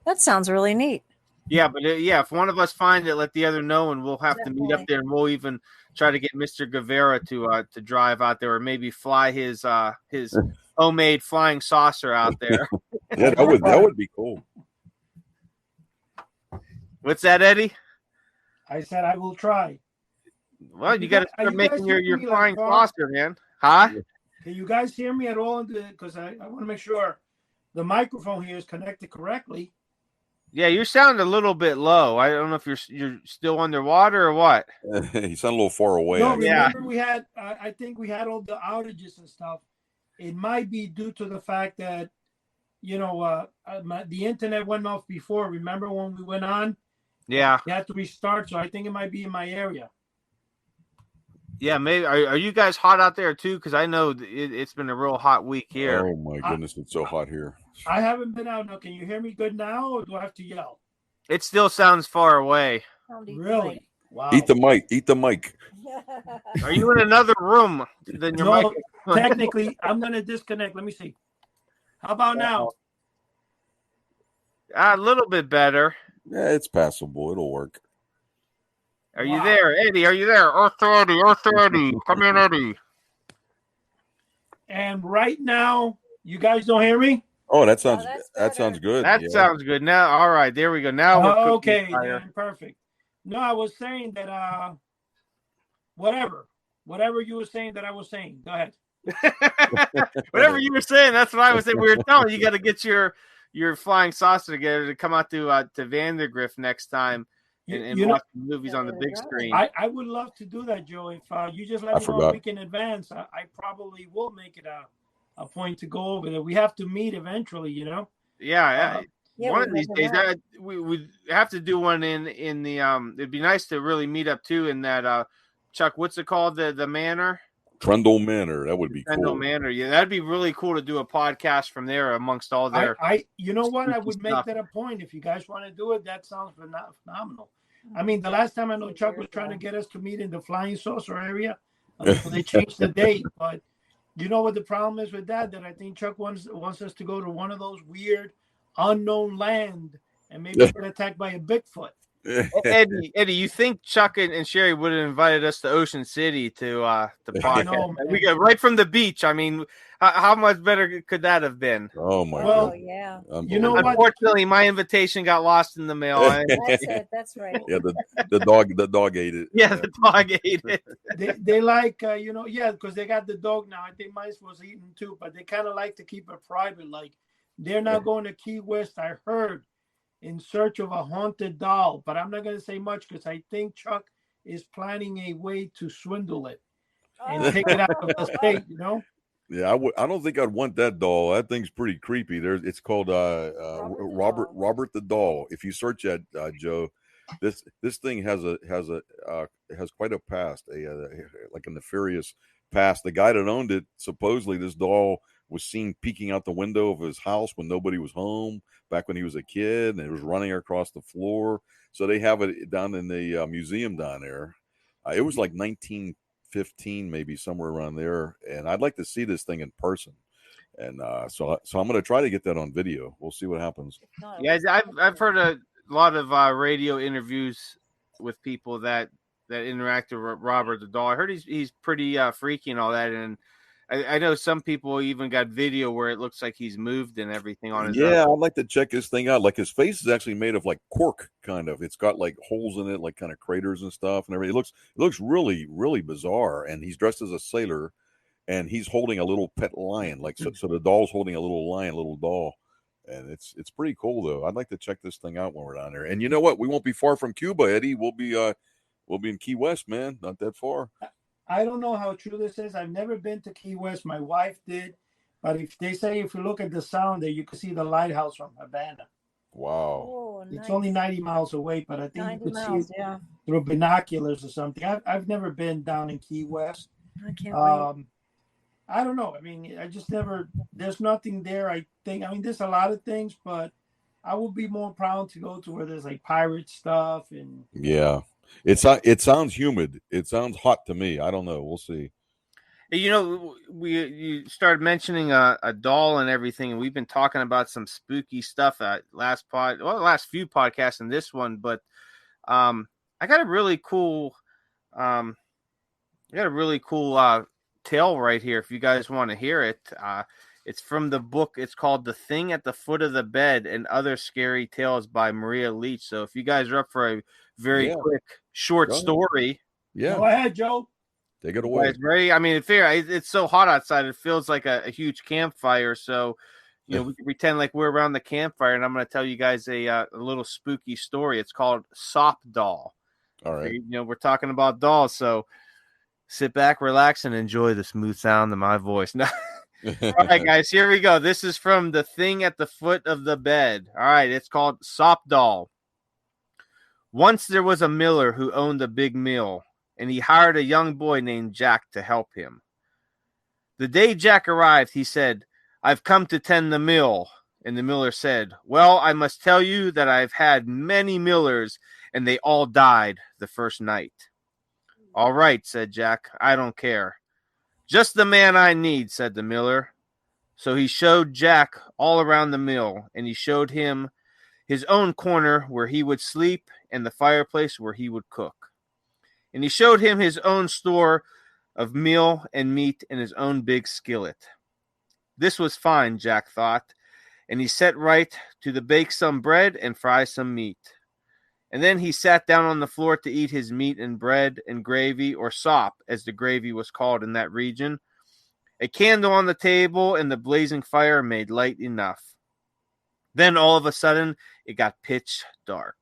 That sounds really neat. Yeah, but if one of us finds it, let the other know, and we'll have to meet up there, and we'll even try to get Mr. Guevara to drive out there, or maybe fly his homemade flying saucer out there. Yeah, that would be cool. What's that, Eddie? I said I will try. Well, you got to start making your flying saucer, man. Huh? Can you guys hear me at all? Because I want to make sure the microphone here is connected correctly. Yeah, you sound a little bit low. I don't know if you're still underwater or what. You sound a little far away. No, remember we had. I think we had all the outages and stuff. It might be due to the fact that, the internet went off before. Remember when we went on? Yeah. You had to restart, so I think it might be in my area. Yeah, maybe. Are you guys hot out there too? Because I know it's been a real hot week here. Oh my goodness, it's so hot here. I haven't been out now. Can you hear me good now, or do I have to yell? It still sounds far away. Really? Wow. Eat the mic. Are you in another room than your mic? Technically, I'm going to disconnect. Let me see. How about now? A little bit better. Yeah, it's passable. It'll work. Are you there, Eddie? Are you there? Earth Eddie, Earth Eddie. Come in, Eddie. And right now, you guys don't hear me? Oh, that sounds good. That sounds good. Now, all right, there we go. Now we're cooking okay, fire. then perfect. No, I was saying that whatever you were saying that I was saying. Go ahead. Whatever you were saying, that's what I was saying. We were telling you got to get your flying saucer together to come out to Vandergrift next time and watch movies on the big screen. I would love to do that, Joe. If you just let me know a week in advance, I probably will make it a point to go over there. We have to meet eventually, you know. Yeah. One of these days, we would have to do one in the. It'd be nice to really meet up too in that. Chuck, what's it called? The manor. Trundle Manor. That would be Trundle cool. Manor. Yeah, that'd be really cool to do a podcast from there amongst all their. You know what? I would make that a point if you guys want to do it. That sounds phenomenal. I mean, the last time I know Chuck was trying to get us to meet in the flying saucer area. They changed the date, but you know what the problem is with that? That I think Chuck wants us to go to one of those weird, unknown land and maybe get attacked by a Bigfoot. Eddie, you think Chuck and Cheri would have invited us to Ocean City to podcast? We got right from the beach. I mean, how much better could that have been? Oh my God! Yeah. You know what? Unfortunately, my invitation got lost in the mail. That's it. That's right. Yeah, the dog ate it. Yeah, the dog ate it. They like because they got the dog now. I think mine was eaten too, but they kind of like to keep it private. Like they're not going to Key West. I heard. In search of a haunted doll, but I'm not going to say much because I think Chuck is planning a way to swindle it and take it out of the state, you know? Yeah, I don't think I'd want that doll. That thing's pretty creepy. It's called Robert the Doll. If you search that, Joe, this thing has quite a past, like a nefarious past. The guy that owned it, supposedly this doll was seen peeking out the window of his house when nobody was home back when he was a kid, and it was running across the floor. So they have it down in the museum down there. It was like 1915, maybe somewhere around there. And I'd like to see this thing in person. And so I'm going to try to get that on video. We'll see what happens. Yeah, I've heard a lot of radio interviews with people that interact with Robert the Doll. I heard he's pretty freaky and all that, and I know some people even got video where it looks like he's moved and everything on his. Yeah, I'd like to check this thing out. Like his face is actually made of like cork, kind of. It's got like holes in it, like kind of craters and stuff and everything. It looks really, really bizarre. And he's dressed as a sailor, and he's holding a little pet lion. Like so the doll's holding a little lion, a little doll. And it's pretty cool though. I'd like to check this thing out when we're down there. And you know what? We won't be far from Cuba, Eddie. We'll be in Key West, man. Not that far. I don't know how true this is. I've never been to Key West. My wife did. But if you look at the sound there, you can see the lighthouse from Havana. Wow. Oh, nice. It's only 90 miles away, but I think you could see it yeah. through binoculars or something. I've never been down in Key West. I can't wait. I don't know. I mean, there's nothing there. I mean, there's a lot of things, but I would be more proud to go to where there's like pirate stuff and. Yeah. It sounds humid. It sounds hot to me. I don't know. We'll see. You know, you started mentioning a doll and everything, and we've been talking about some spooky stuff last few podcasts and this one. But I got a really cool, tale right here. If you guys want to hear it, it's from the book. It's called "The Thing at the Foot of the Bed and Other Scary Tales" by Maria Leach. So if you guys are up for a very quick, short story, go ahead, Joe. Take it away. Guys ready? I mean, it's so hot outside. It feels like a huge campfire. So, we can pretend like we're around the campfire, and I'm going to tell you guys a little spooky story. It's called Sop Doll. All right. We're talking about dolls, so sit back, relax, and enjoy the smooth sound of my voice. All right, guys, here we go. This is from The Thing at the Foot of the Bed. All right, it's called Sop Doll. Once there was a miller who owned a big mill, and he hired a young boy named Jack to help him. The day Jack arrived, he said, "I've come to tend the mill." And the miller said, "Well, I must tell you that I've had many millers, and they all died the first night." "All right," said Jack, "I don't care." "Just the man I need," said the miller. So he showed Jack all around the mill, and he showed him his own corner where he would sleep and the fireplace where he would cook. and he showed him his own store of meal and meat in his own big skillet. This was fine, Jack thought, and he set right to bake some bread and fry some meat. And then he sat down on the floor to eat his meat and bread and gravy, or sop, as the gravy was called in that region. A candle on the table and the blazing fire made light enough. Then all of a sudden, it got pitch dark.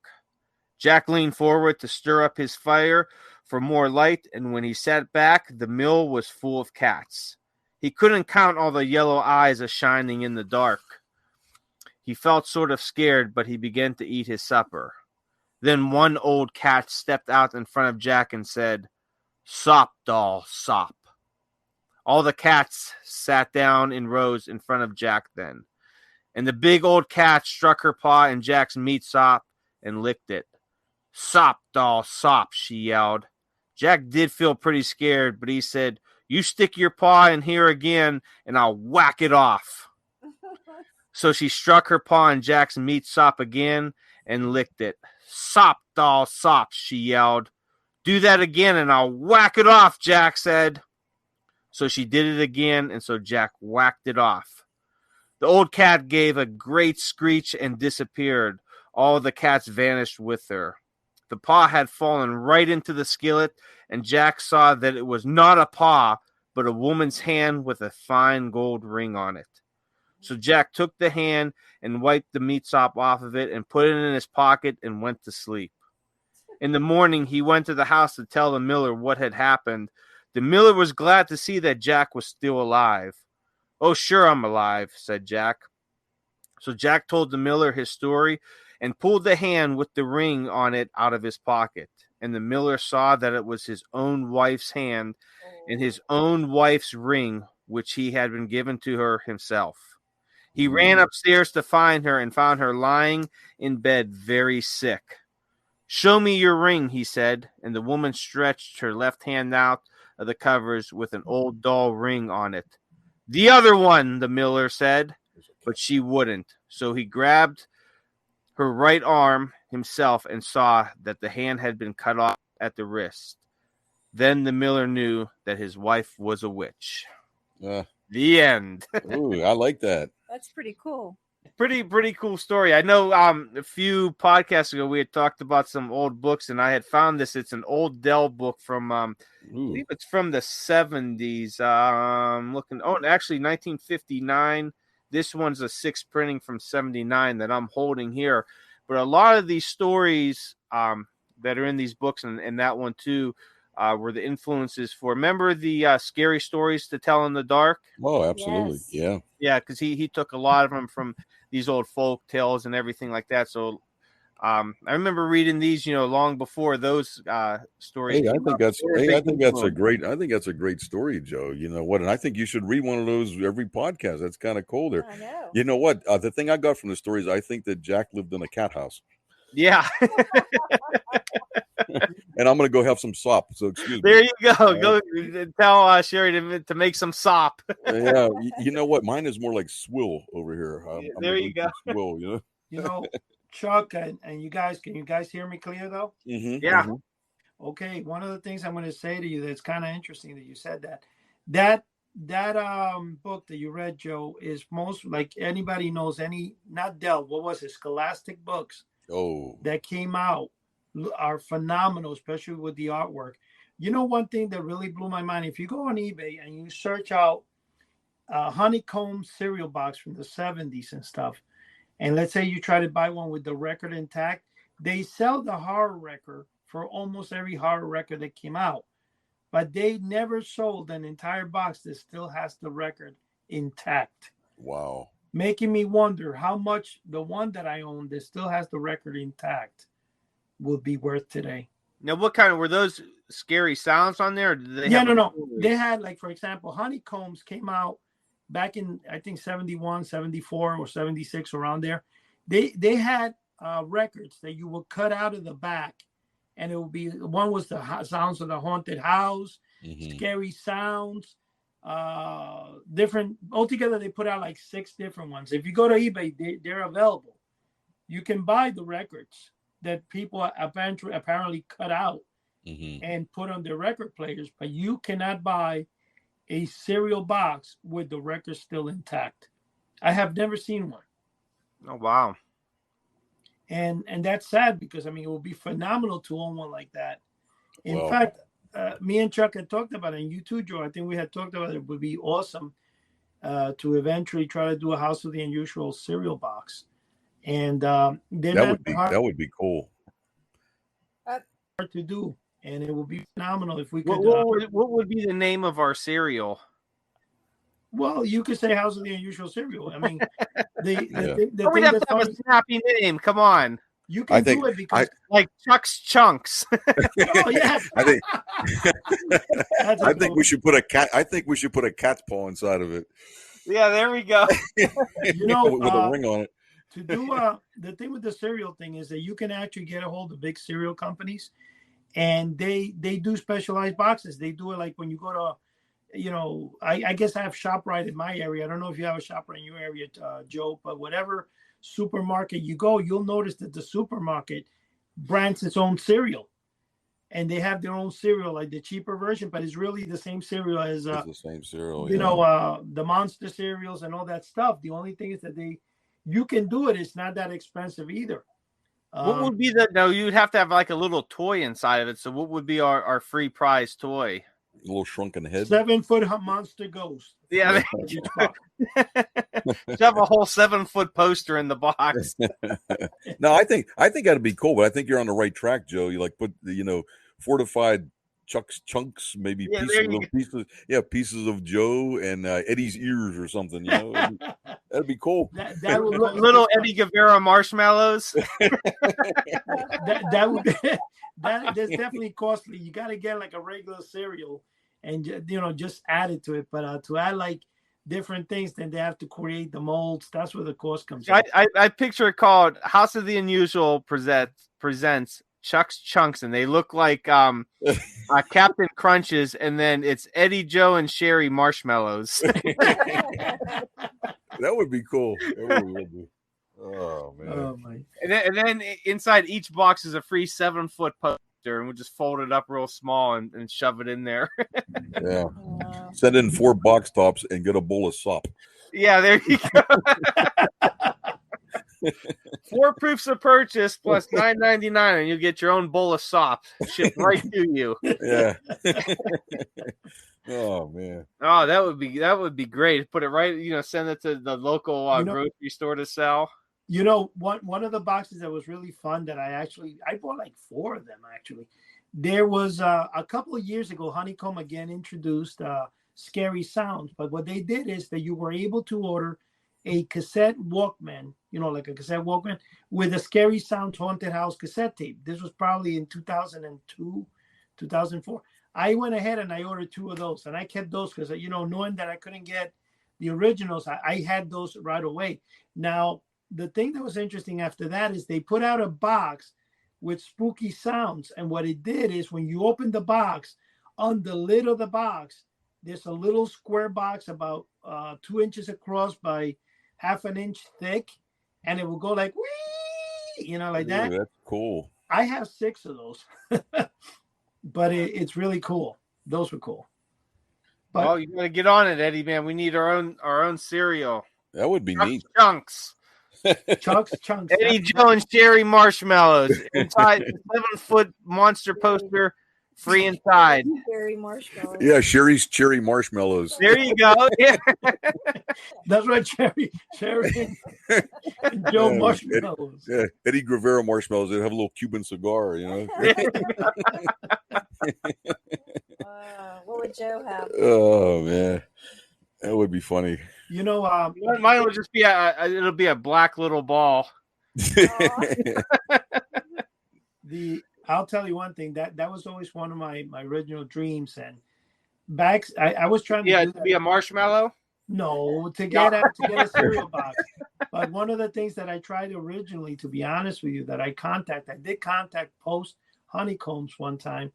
Jack leaned forward to stir up his fire for more light, and when he sat back, the mill was full of cats. He couldn't count all the yellow eyes a-shining in the dark. He felt sort of scared, but he began to eat his supper. Then one old cat stepped out in front of Jack and said, "Sop, doll, sop." All the cats sat down in rows in front of Jack then, and the big old cat struck her paw in Jack's meat sop and licked it. "Sop, doll, sop," she yelled. Jack did feel pretty scared, but he said, "You stick your paw in here again, and I'll whack it off." So she struck her paw in Jack's meat sop again and licked it. "Sop, doll, sop," she yelled. "Do that again, and I'll whack it off," Jack said. So she did it again, and so Jack whacked it off. The old cat gave a great screech and disappeared. All the cats vanished with her. The paw had fallen right into the skillet, and Jack saw that it was not a paw, but a woman's hand with a fine gold ring on it. So Jack took the hand and wiped the meat sop off of it and put it in his pocket and went to sleep. In the morning, he went to the house to tell the miller what had happened. The miller was glad to see that Jack was still alive. "Oh, sure, I'm alive," said Jack. So Jack told the miller his story and pulled the hand with the ring on it out of his pocket. And the miller saw that it was his own wife's hand and his own wife's ring, which he had been given to her himself. He ran upstairs to find her and found her lying in bed very sick. "Show me your ring," he said, and the woman stretched her left hand out of the covers with an old doll ring on it. "The other one," the miller said, but she wouldn't. So he grabbed her right arm himself and saw that the hand had been cut off at the wrist. Then the miller knew that his wife was a witch. The end. Ooh, I like that. That's pretty cool. Pretty cool story. I know a few podcasts ago we had talked about some old books, and I had found this. It's an old Dell book from I believe it's from the 70s. Actually 1959. This one's a 6th printing from 79 that I'm holding here. But a lot of these stories that are in these books, and that one too, were the influences for. Remember the scary stories to tell in the dark? Oh, absolutely. Yes. Yeah. Yeah, because he took a lot of them from these old folk tales and everything like that. So I remember reading these, long before those stories. Hey, I came think out. that's They were a hey, I big think that's a influence. great story, Joe. You know what? And I think you should read one of those every podcast. That's kind of cool there. I know. You know what? The thing I got from the stories, I think that Jack lived in a cat house. Yeah. And I'm gonna go have some sop. So excuse me. There you go. Go tell Cheri to make some sop. Yeah, you know what? Mine is more like swill over here. There you go. Swill, you know. You know, Chuck and you guys, can you guys hear me clear though? Mm-hmm, Yeah. mm-hmm. Okay, one of the things I'm going to say to you that's kind of interesting that you said that book that you read, Joe, is most like anybody knows not Dell, what was it, Scholastic books that came out are phenomenal, especially with the artwork. You know, one thing that really blew my mind, if you go on eBay and you search out honeycomb cereal box from the 70s and stuff, and let's say you try to buy one with the record intact, they sell the horror record for almost every horror record that came out, but they never sold an entire box that still has the record intact. Wow. Making me wonder how much the one that I own that still has the record intact would be worth today. Now, what kind of were those scary sounds on there? Or did they have no. They had, like, for example, Honeycombs came out back in, I think, 71, 74, or 76, around there. They had records that you would cut out of the back, and it would be, one was the sounds of the haunted house, scary sounds, different. Altogether, they put out like 6 different ones. If you go to eBay, they're available. You can buy the records that people apparently cut out and put on the record players, but you cannot buy a cereal box with the record still intact. I have never seen one. Oh wow. And that's sad because I mean it would be phenomenal to own one like that. In fact, me and Chuck had talked about it, and you too, Joe. I think we had talked about it would be awesome to eventually try to do a House of the Unusual cereal box. And that would be cool. Hard to do, and it would be phenomenal if we could. What would be the name of our cereal? Well, you could say House of the Unusual cereal. I mean, the we'd have to have a snappy name. Come on. You can do it because like Chuck's Chunks. Oh yeah. I think we should put a cat. I think we should put a cat's paw inside of it. Yeah, there we go. You know, with a ring on it. To do the thing with the cereal thing is that you can actually get a hold of big cereal companies, and they do specialized boxes. They do it like when you go to, you know, I guess I have ShopRite in my area. I don't know if you have a ShopRite in your area, Joe, but whatever supermarket you go, you'll notice that the supermarket brands its own cereal, and they have their own cereal, like the cheaper version, but it's really the same cereal as the same cereal. You know, the Monster cereals and all that stuff. The only thing is that you can do it. It's not that expensive either. What would be you'd have to have like a little toy inside of it. So what would be our free prize toy? A little shrunken head. 7-foot monster ghost. Yeah. Shove a whole 7-foot poster in the box. No, I think that'd be cool, but I think you're on the right track, Joe. You like put fortified chunks, maybe pieces of Joe and Eddie's ears or something. That'd be cool. That would little Eddie Guevara marshmallows. that would that's definitely costly. You got to get like a regular cereal and just add it to it. But to add like different things, then they have to create the molds. That's where the cost comes in. I picture it called House of the Unusual presents Chuck's Chunks, and they look like Captain Crunches, and then it's Eddie, Joe, and Cheri marshmallows. That would be cool. That would be. Oh man! Oh my! And then inside each box is a free 7-foot poster, and we'll just fold it up real small and shove it in there. Yeah. Send in 4 box tops and get a bowl of sop. Yeah, there you go. 4 proofs of purchase plus $9.99, and you get your own bowl of sop shipped right to you. Yeah. Oh man. Oh, that would be great. Put it right, send it to the local grocery store to sell. One of the boxes that was really fun that I bought like 4 of them actually. There was a couple of years ago, Honeycomb again introduced Scary Sounds, but what they did is that you were able to order a cassette Walkman, like a cassette Walkman with a Scary Sounds Haunted House cassette tape. This was probably in 2002, 2004. I went ahead and I ordered 2 of those, and I kept those because, knowing that I couldn't get the originals, I had those right away. Now, the thing that was interesting after that is they put out a box with spooky sounds, and what it did is when you open the box, on the lid of the box, there's a little square box about 2 inches across by half an inch thick, and it will go like, wee, like that. That's cool. I have 6 of those. But it's really cool. Those were cool. But you gotta get on it, Eddie, man. We need our own cereal. That would be neat. Chunks. Chunks. Eddie, Joe, and Cheri marshmallows inside the 7-foot monster poster. Free inside. Cheri marshmallows. Yeah, Cheri's cherry marshmallows. There you go. Yeah. That's right, Cheri and Joe marshmallows. Eddie Guevara marshmallows. They have a little Cuban cigar, What would Joe have? Oh man, that would be funny. Mine would just be it'll be a black little ball. I'll tell you one thing that was always one of my original dreams, and back I was trying to be a marshmallow. No, to get a cereal box. But one of the things that I tried originally, to be honest with you, that I did contact Post Honeycombs one time.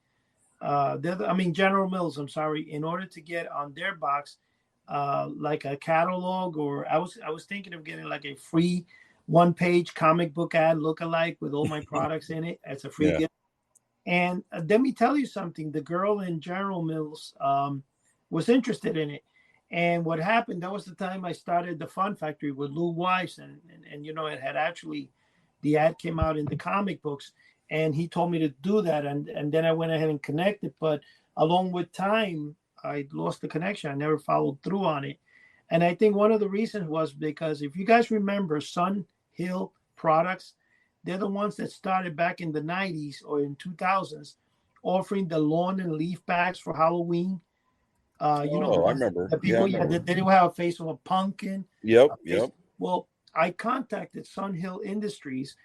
General Mills. I'm sorry, in order to get on their box, like a catalog, or I was thinking of getting like a free 1-page comic book ad lookalike with all my products in it as a free gift. And let me tell you something. The girl in General Mills was interested in it. And what happened, that was the time I started the Fun Factory with Lou Weiss. And you know, it had actually, the ad came out in the comic books. And he told me to do that. And then I went ahead and connected. But along with time, I lost the connection. I never followed through on it. And I think one of the reasons was because if you guys remember Sun Hill Products, they're the ones that started back in the 90s or in 2000s offering the lawn and leaf bags for Halloween. You know, I remember. the people, they would have a face of a pumpkin. Yep. Well, I contacted Sun Hill Industries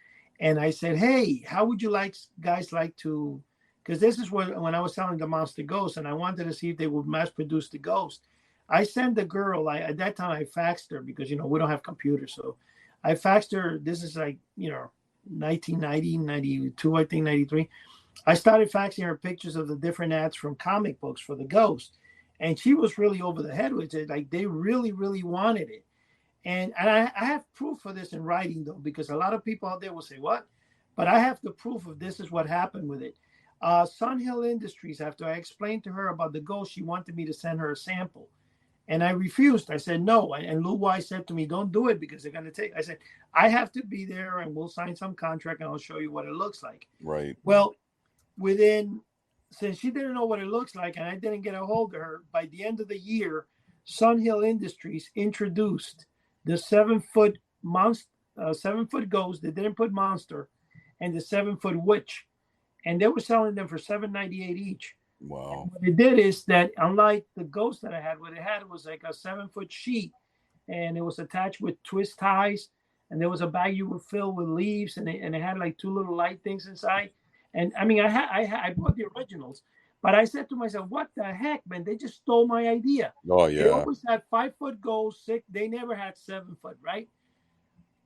and I said, hey, how would you guys like to, because this is when I was selling the Monster Ghost and I wanted to see if they would mass produce the Ghost. I sent the girl, at that time I faxed her because, you know, we don't have computers. So I faxed her. This is like, you know, 1990, 92, I think 93. I started faxing her pictures of the different ads from comic books for the Ghost. And she was really over the head with it. Like they really, really wanted it. And I have proof for this in writing, though, because a lot of people out there will say, what? But I have the proof of this is what happened with it. Sun Hill Industries, after I explained to her about the Ghost, she wanted me to send her a sample. And I refused. I said, no. And Lou Weiss said to me, don't do it because they're going to take. I said, I have to be there and we'll sign some contract and I'll show you what it looks like. Right. Well, since she didn't know what it looks like and I didn't get a hold of her, by the end of the year, Sun Hill Industries introduced the 7-foot monster, 7-foot Ghost. They didn't put monster, and the 7-foot witch. And they were selling them for $7.98 each. Wow. And what it did is that, unlike the Ghost that I had, what it had was like a 7-foot sheet, and it was attached with twist ties, and there was a bag you would fill with leaves, and it had like 2 little light things inside. And I mean, I bought the originals, but I said to myself, "What the heck, man? They just stole my idea." Oh yeah. They always had 5-foot Ghost, 6. They never had 7-foot, right?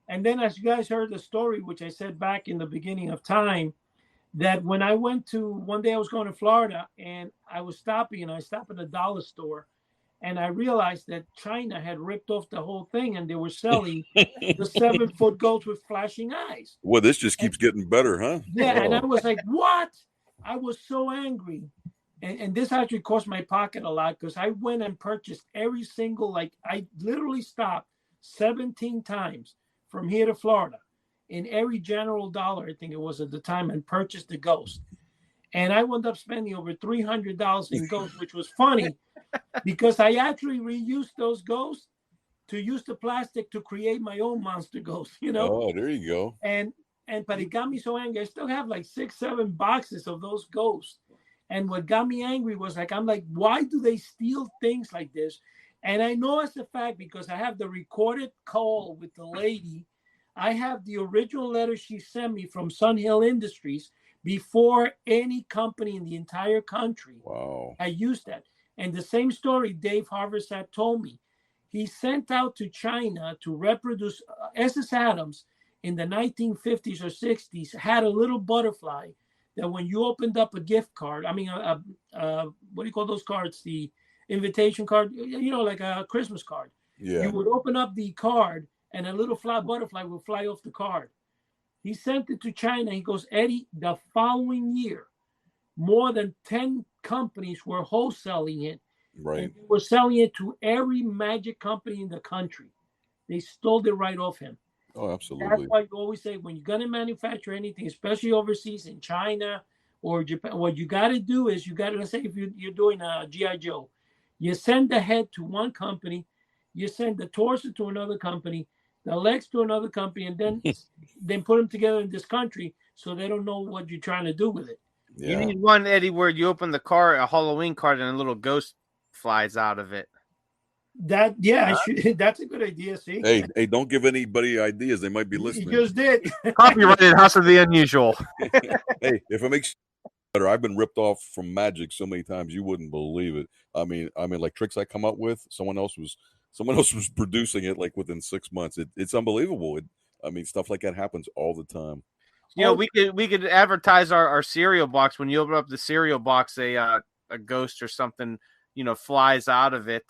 And then, as you guys heard the story, which I said back in the beginning of time, that when I went to, one day I was going to Florida and I was stopping and I stopped at a dollar store and I realized that China had ripped off the whole thing and they were selling the 7-foot Ghost with flashing eyes. Well, this just keeps getting better, huh? Yeah. And I was like, what? I was so angry. And this actually cost my pocket a lot because I went and purchased every single, I literally stopped 17 times from here to Florida in every General Dollar, I think it was at the time, and purchased the Ghost. And I wound up spending over $300 in Ghosts, which was funny because I actually reused those Ghosts to use the plastic to create my own Monster Ghost, you know? Oh, there you go. But it got me so angry. I still have like 6-7 boxes of those Ghosts. And what got me angry was I'm like, why do they steal things like this? And I know it's a fact because I have the recorded call with the lady. I have the original letter she sent me from Sun Hill Industries before any company in the entire country. Wow. I used that. And the same story Dave Harversat told me. He sent out to China to reproduce S.S. Adams in the 1950s or 60s had a little butterfly that when you opened up a gift card, what do you call those cards? The invitation card, you know, like a Christmas card. Yeah. You would open up the card and a little butterfly will fly off the card. He sent it to China. He goes, Eddie, the following year, more than 10 companies were wholesaling it. Right. And they were selling it to every magic company in the country. They stole it right off him. Oh, absolutely. That's why you always say when you're going to manufacture anything, especially overseas in China or Japan, what you got to do is let's say if you're doing a G.I. Joe, you send the head to one company, you send the torso to another company, the legs to another company, and then put them together in this country so they don't know what you're trying to do with it. Yeah. You need one, Eddie, where you open the card, a Halloween card, and a little ghost flies out of it. That's a good idea. See, hey, don't give anybody ideas; they might be listening. You just did. Copyrighted House of the Unusual. Hey, if it makes you better, I've been ripped off from magic so many times you wouldn't believe it. I mean, like tricks I come up with, someone else was producing it like within 6 months. It's unbelievable. Stuff like that happens all the time. You know, we could advertise our cereal box. When you open up the cereal box, a ghost or something, you know, flies out of it.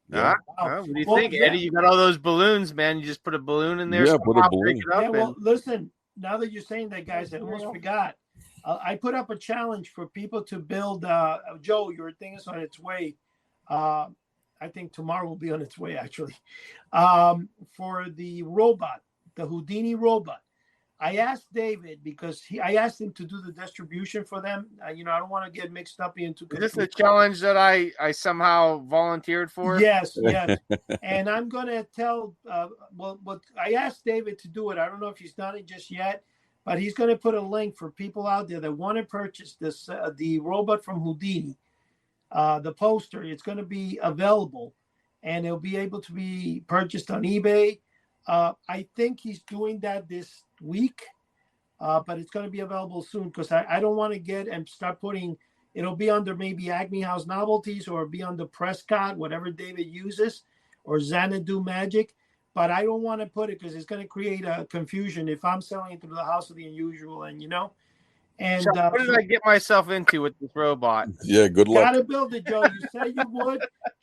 Yeah. What do you think, Eddie? You got all those balloons, man. You just put a balloon in there. Yeah, put a balloon. Listen, now that you're saying that, guys, I almost forgot. I put up a challenge for people to build. Joe, your thing is on its way. I think tomorrow will be on its way, actually. For the robot, the Houdini robot. I asked David because I asked him to do the distribution for them. I don't want to get mixed up into. Is this a challenge that I somehow volunteered for? Yes. And I'm going to tell, what I asked David to do it. I don't know if he's done it just yet, but he's going to put a link for people out there that want to purchase this, the robot from Houdini, the poster. It's going to be available and it'll be able to be purchased on eBay. I think he's doing that this week, but it's going to be available soon because I don't want to get and start putting. It'll be under maybe Acme House Novelties or be under Prescott, whatever David uses, or Xanadu Magic. But I don't want to put it because it's going to create a confusion if I'm selling it through the House of the Unusual, and And Chuck, what did I get myself into with this robot? Yeah, good luck. Gotta build it, Joe. You said you would.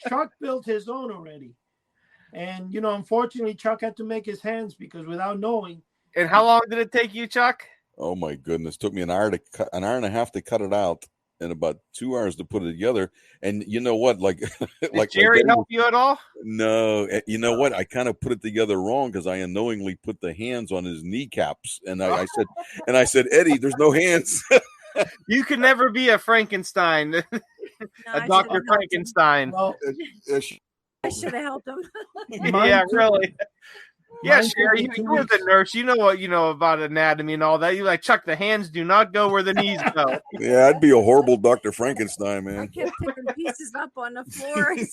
Chuck built his own already. And, unfortunately, Chuck had to make his hands because without knowing. And how long did it take you, Chuck? Oh, my goodness. It took me an hour and a half to cut it out and about 2 hours to put it together. And you know what? Did Cheri help you at all? No. You know what? I kind of put it together wrong because I unknowingly put the hands on his kneecaps. And I said, Eddie, there's no hands. You could never be a Frankenstein. A Dr. Frankenstein. Well, I should have helped him. Yeah, really. Yeah, Cheri, you were the nurse. You know what you know about anatomy and all that. You Chuck, the hands do not go where the knees go. Yeah, I'd be a horrible Dr. Frankenstein, man. I kept tearing pieces up on the floor. He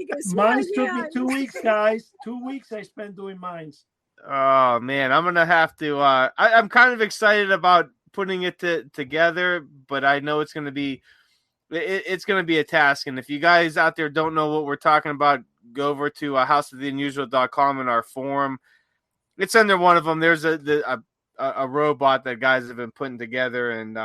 goes, mine took me 2 weeks, guys. 2 weeks I spent doing mines. Oh, man. I'm going to have to. I'm kind of excited about putting it together, but I know it's going to be. It's going to be a task. And if you guys out there don't know what we're talking about, go over to houseoftheunusual.com in our forum. It's under one of them. There's a robot that guys have been putting together, and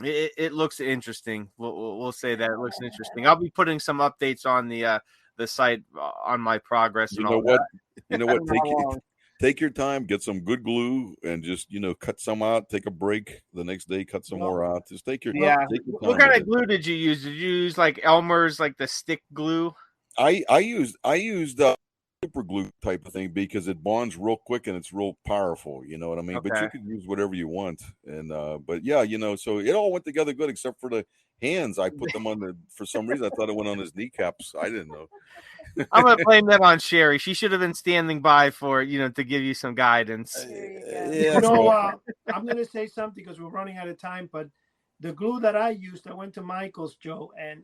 it looks interesting. We'll say that it looks interesting. I'll be putting some updates on the site on my progress. You know what? Take your time, get some good glue, and just cut some out. Take a break the next day, cut some more out. Just take your time. What kind of glue did you use? Did you use Elmer's, the stick glue? I used super glue type of thing because it bonds real quick and it's real powerful. You know what I mean? Okay. But you could use whatever you want. And but yeah, so it all went together good except for the hands. I put them on for some reason I thought it went on his kneecaps. I didn't know. I'm gonna blame that on Cheri. She should have been standing by for to give you some guidance. I'm gonna say something because we're running out of time. But the glue that I used, I went to Michael's, Joe, and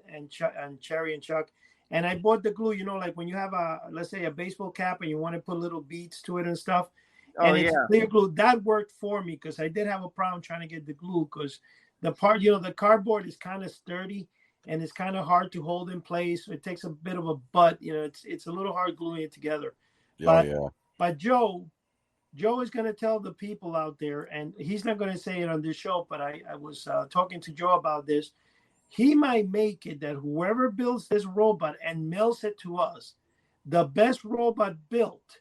Cheri and Chuck, and I bought the glue. When you have let's say a baseball cap and you want to put little beads to it and stuff, and it's clear glue. That worked for me because I did have a problem trying to get the glue because the part, the cardboard is kind of sturdy. And it's kind of hard to hold in place. It takes a bit of a butt. It's a little hard gluing it together. But Joe is going to tell the people out there, and he's not going to say it on this show, but I was talking to Joe about this. He might make it that whoever builds this robot and mails it to us, the best robot built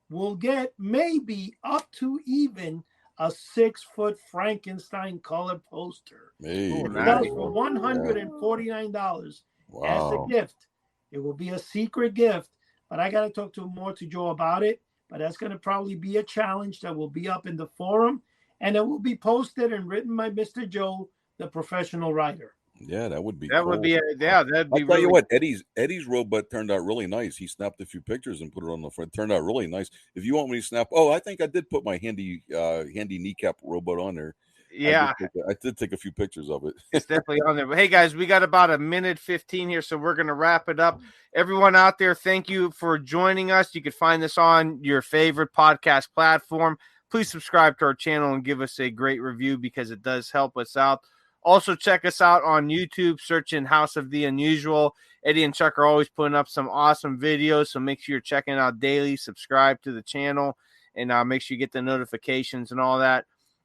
will get maybe up to even a 6-foot Frankenstein color poster. Hey, nice. For $149 as a gift. It will be a secret gift, but I got to talk more to Joe about it. But that's going to probably be a challenge that will be up in the forum, and it will be posted and written by Mr. Joe, the professional writer. Yeah, that would be. That'd be. That'd be. I'll tell you what, Eddie's robot turned out really nice. He snapped a few pictures and put it on the front. It turned out really nice. If you want me to snap, I think I did put my handy kneecap robot on there. Yeah, I did take a few pictures of it. It's definitely on there. But hey, guys, we got about a minute 15 here, so we're going to wrap it up. Everyone out there, thank you for joining us. You can find this on your favorite podcast platform. Please subscribe to our channel and give us a great review because it does help us out. Also, check us out on YouTube, search in House of the Unusual. Eddie and Chuck are always putting up some awesome videos, so make sure you're checking out daily. Subscribe to the channel, and make sure you get the notifications and all that.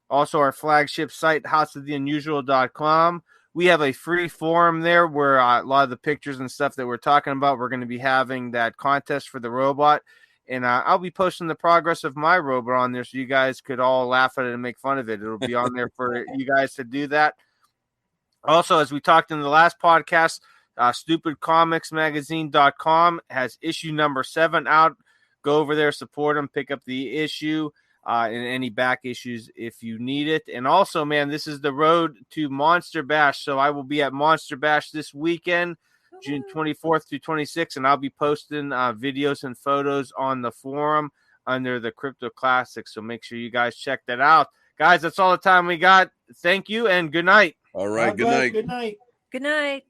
Also, our flagship site, houseoftheunusual.com. We have a free forum there where a lot of the pictures and stuff that we're talking about, we're going to be having that contest for the robot. And I'll be posting the progress of my robot on there so you guys could all laugh at it and make fun of it. It'll be on there for you guys to do that. Also, as we talked in the last podcast, stupidcomicsmagazine.com has issue number 7 out. Go over there, support them, pick up the issue and any back issues if you need it. And also, man, this is the road to Monster Bash. So I will be at Monster Bash this weekend, June 24th through 26th, and I'll be posting videos and photos on the forum under the Crypto Classics. So make sure you guys check that out. Guys, that's all the time we got. Thank you and good night. All right. Good night. Good night. Good night.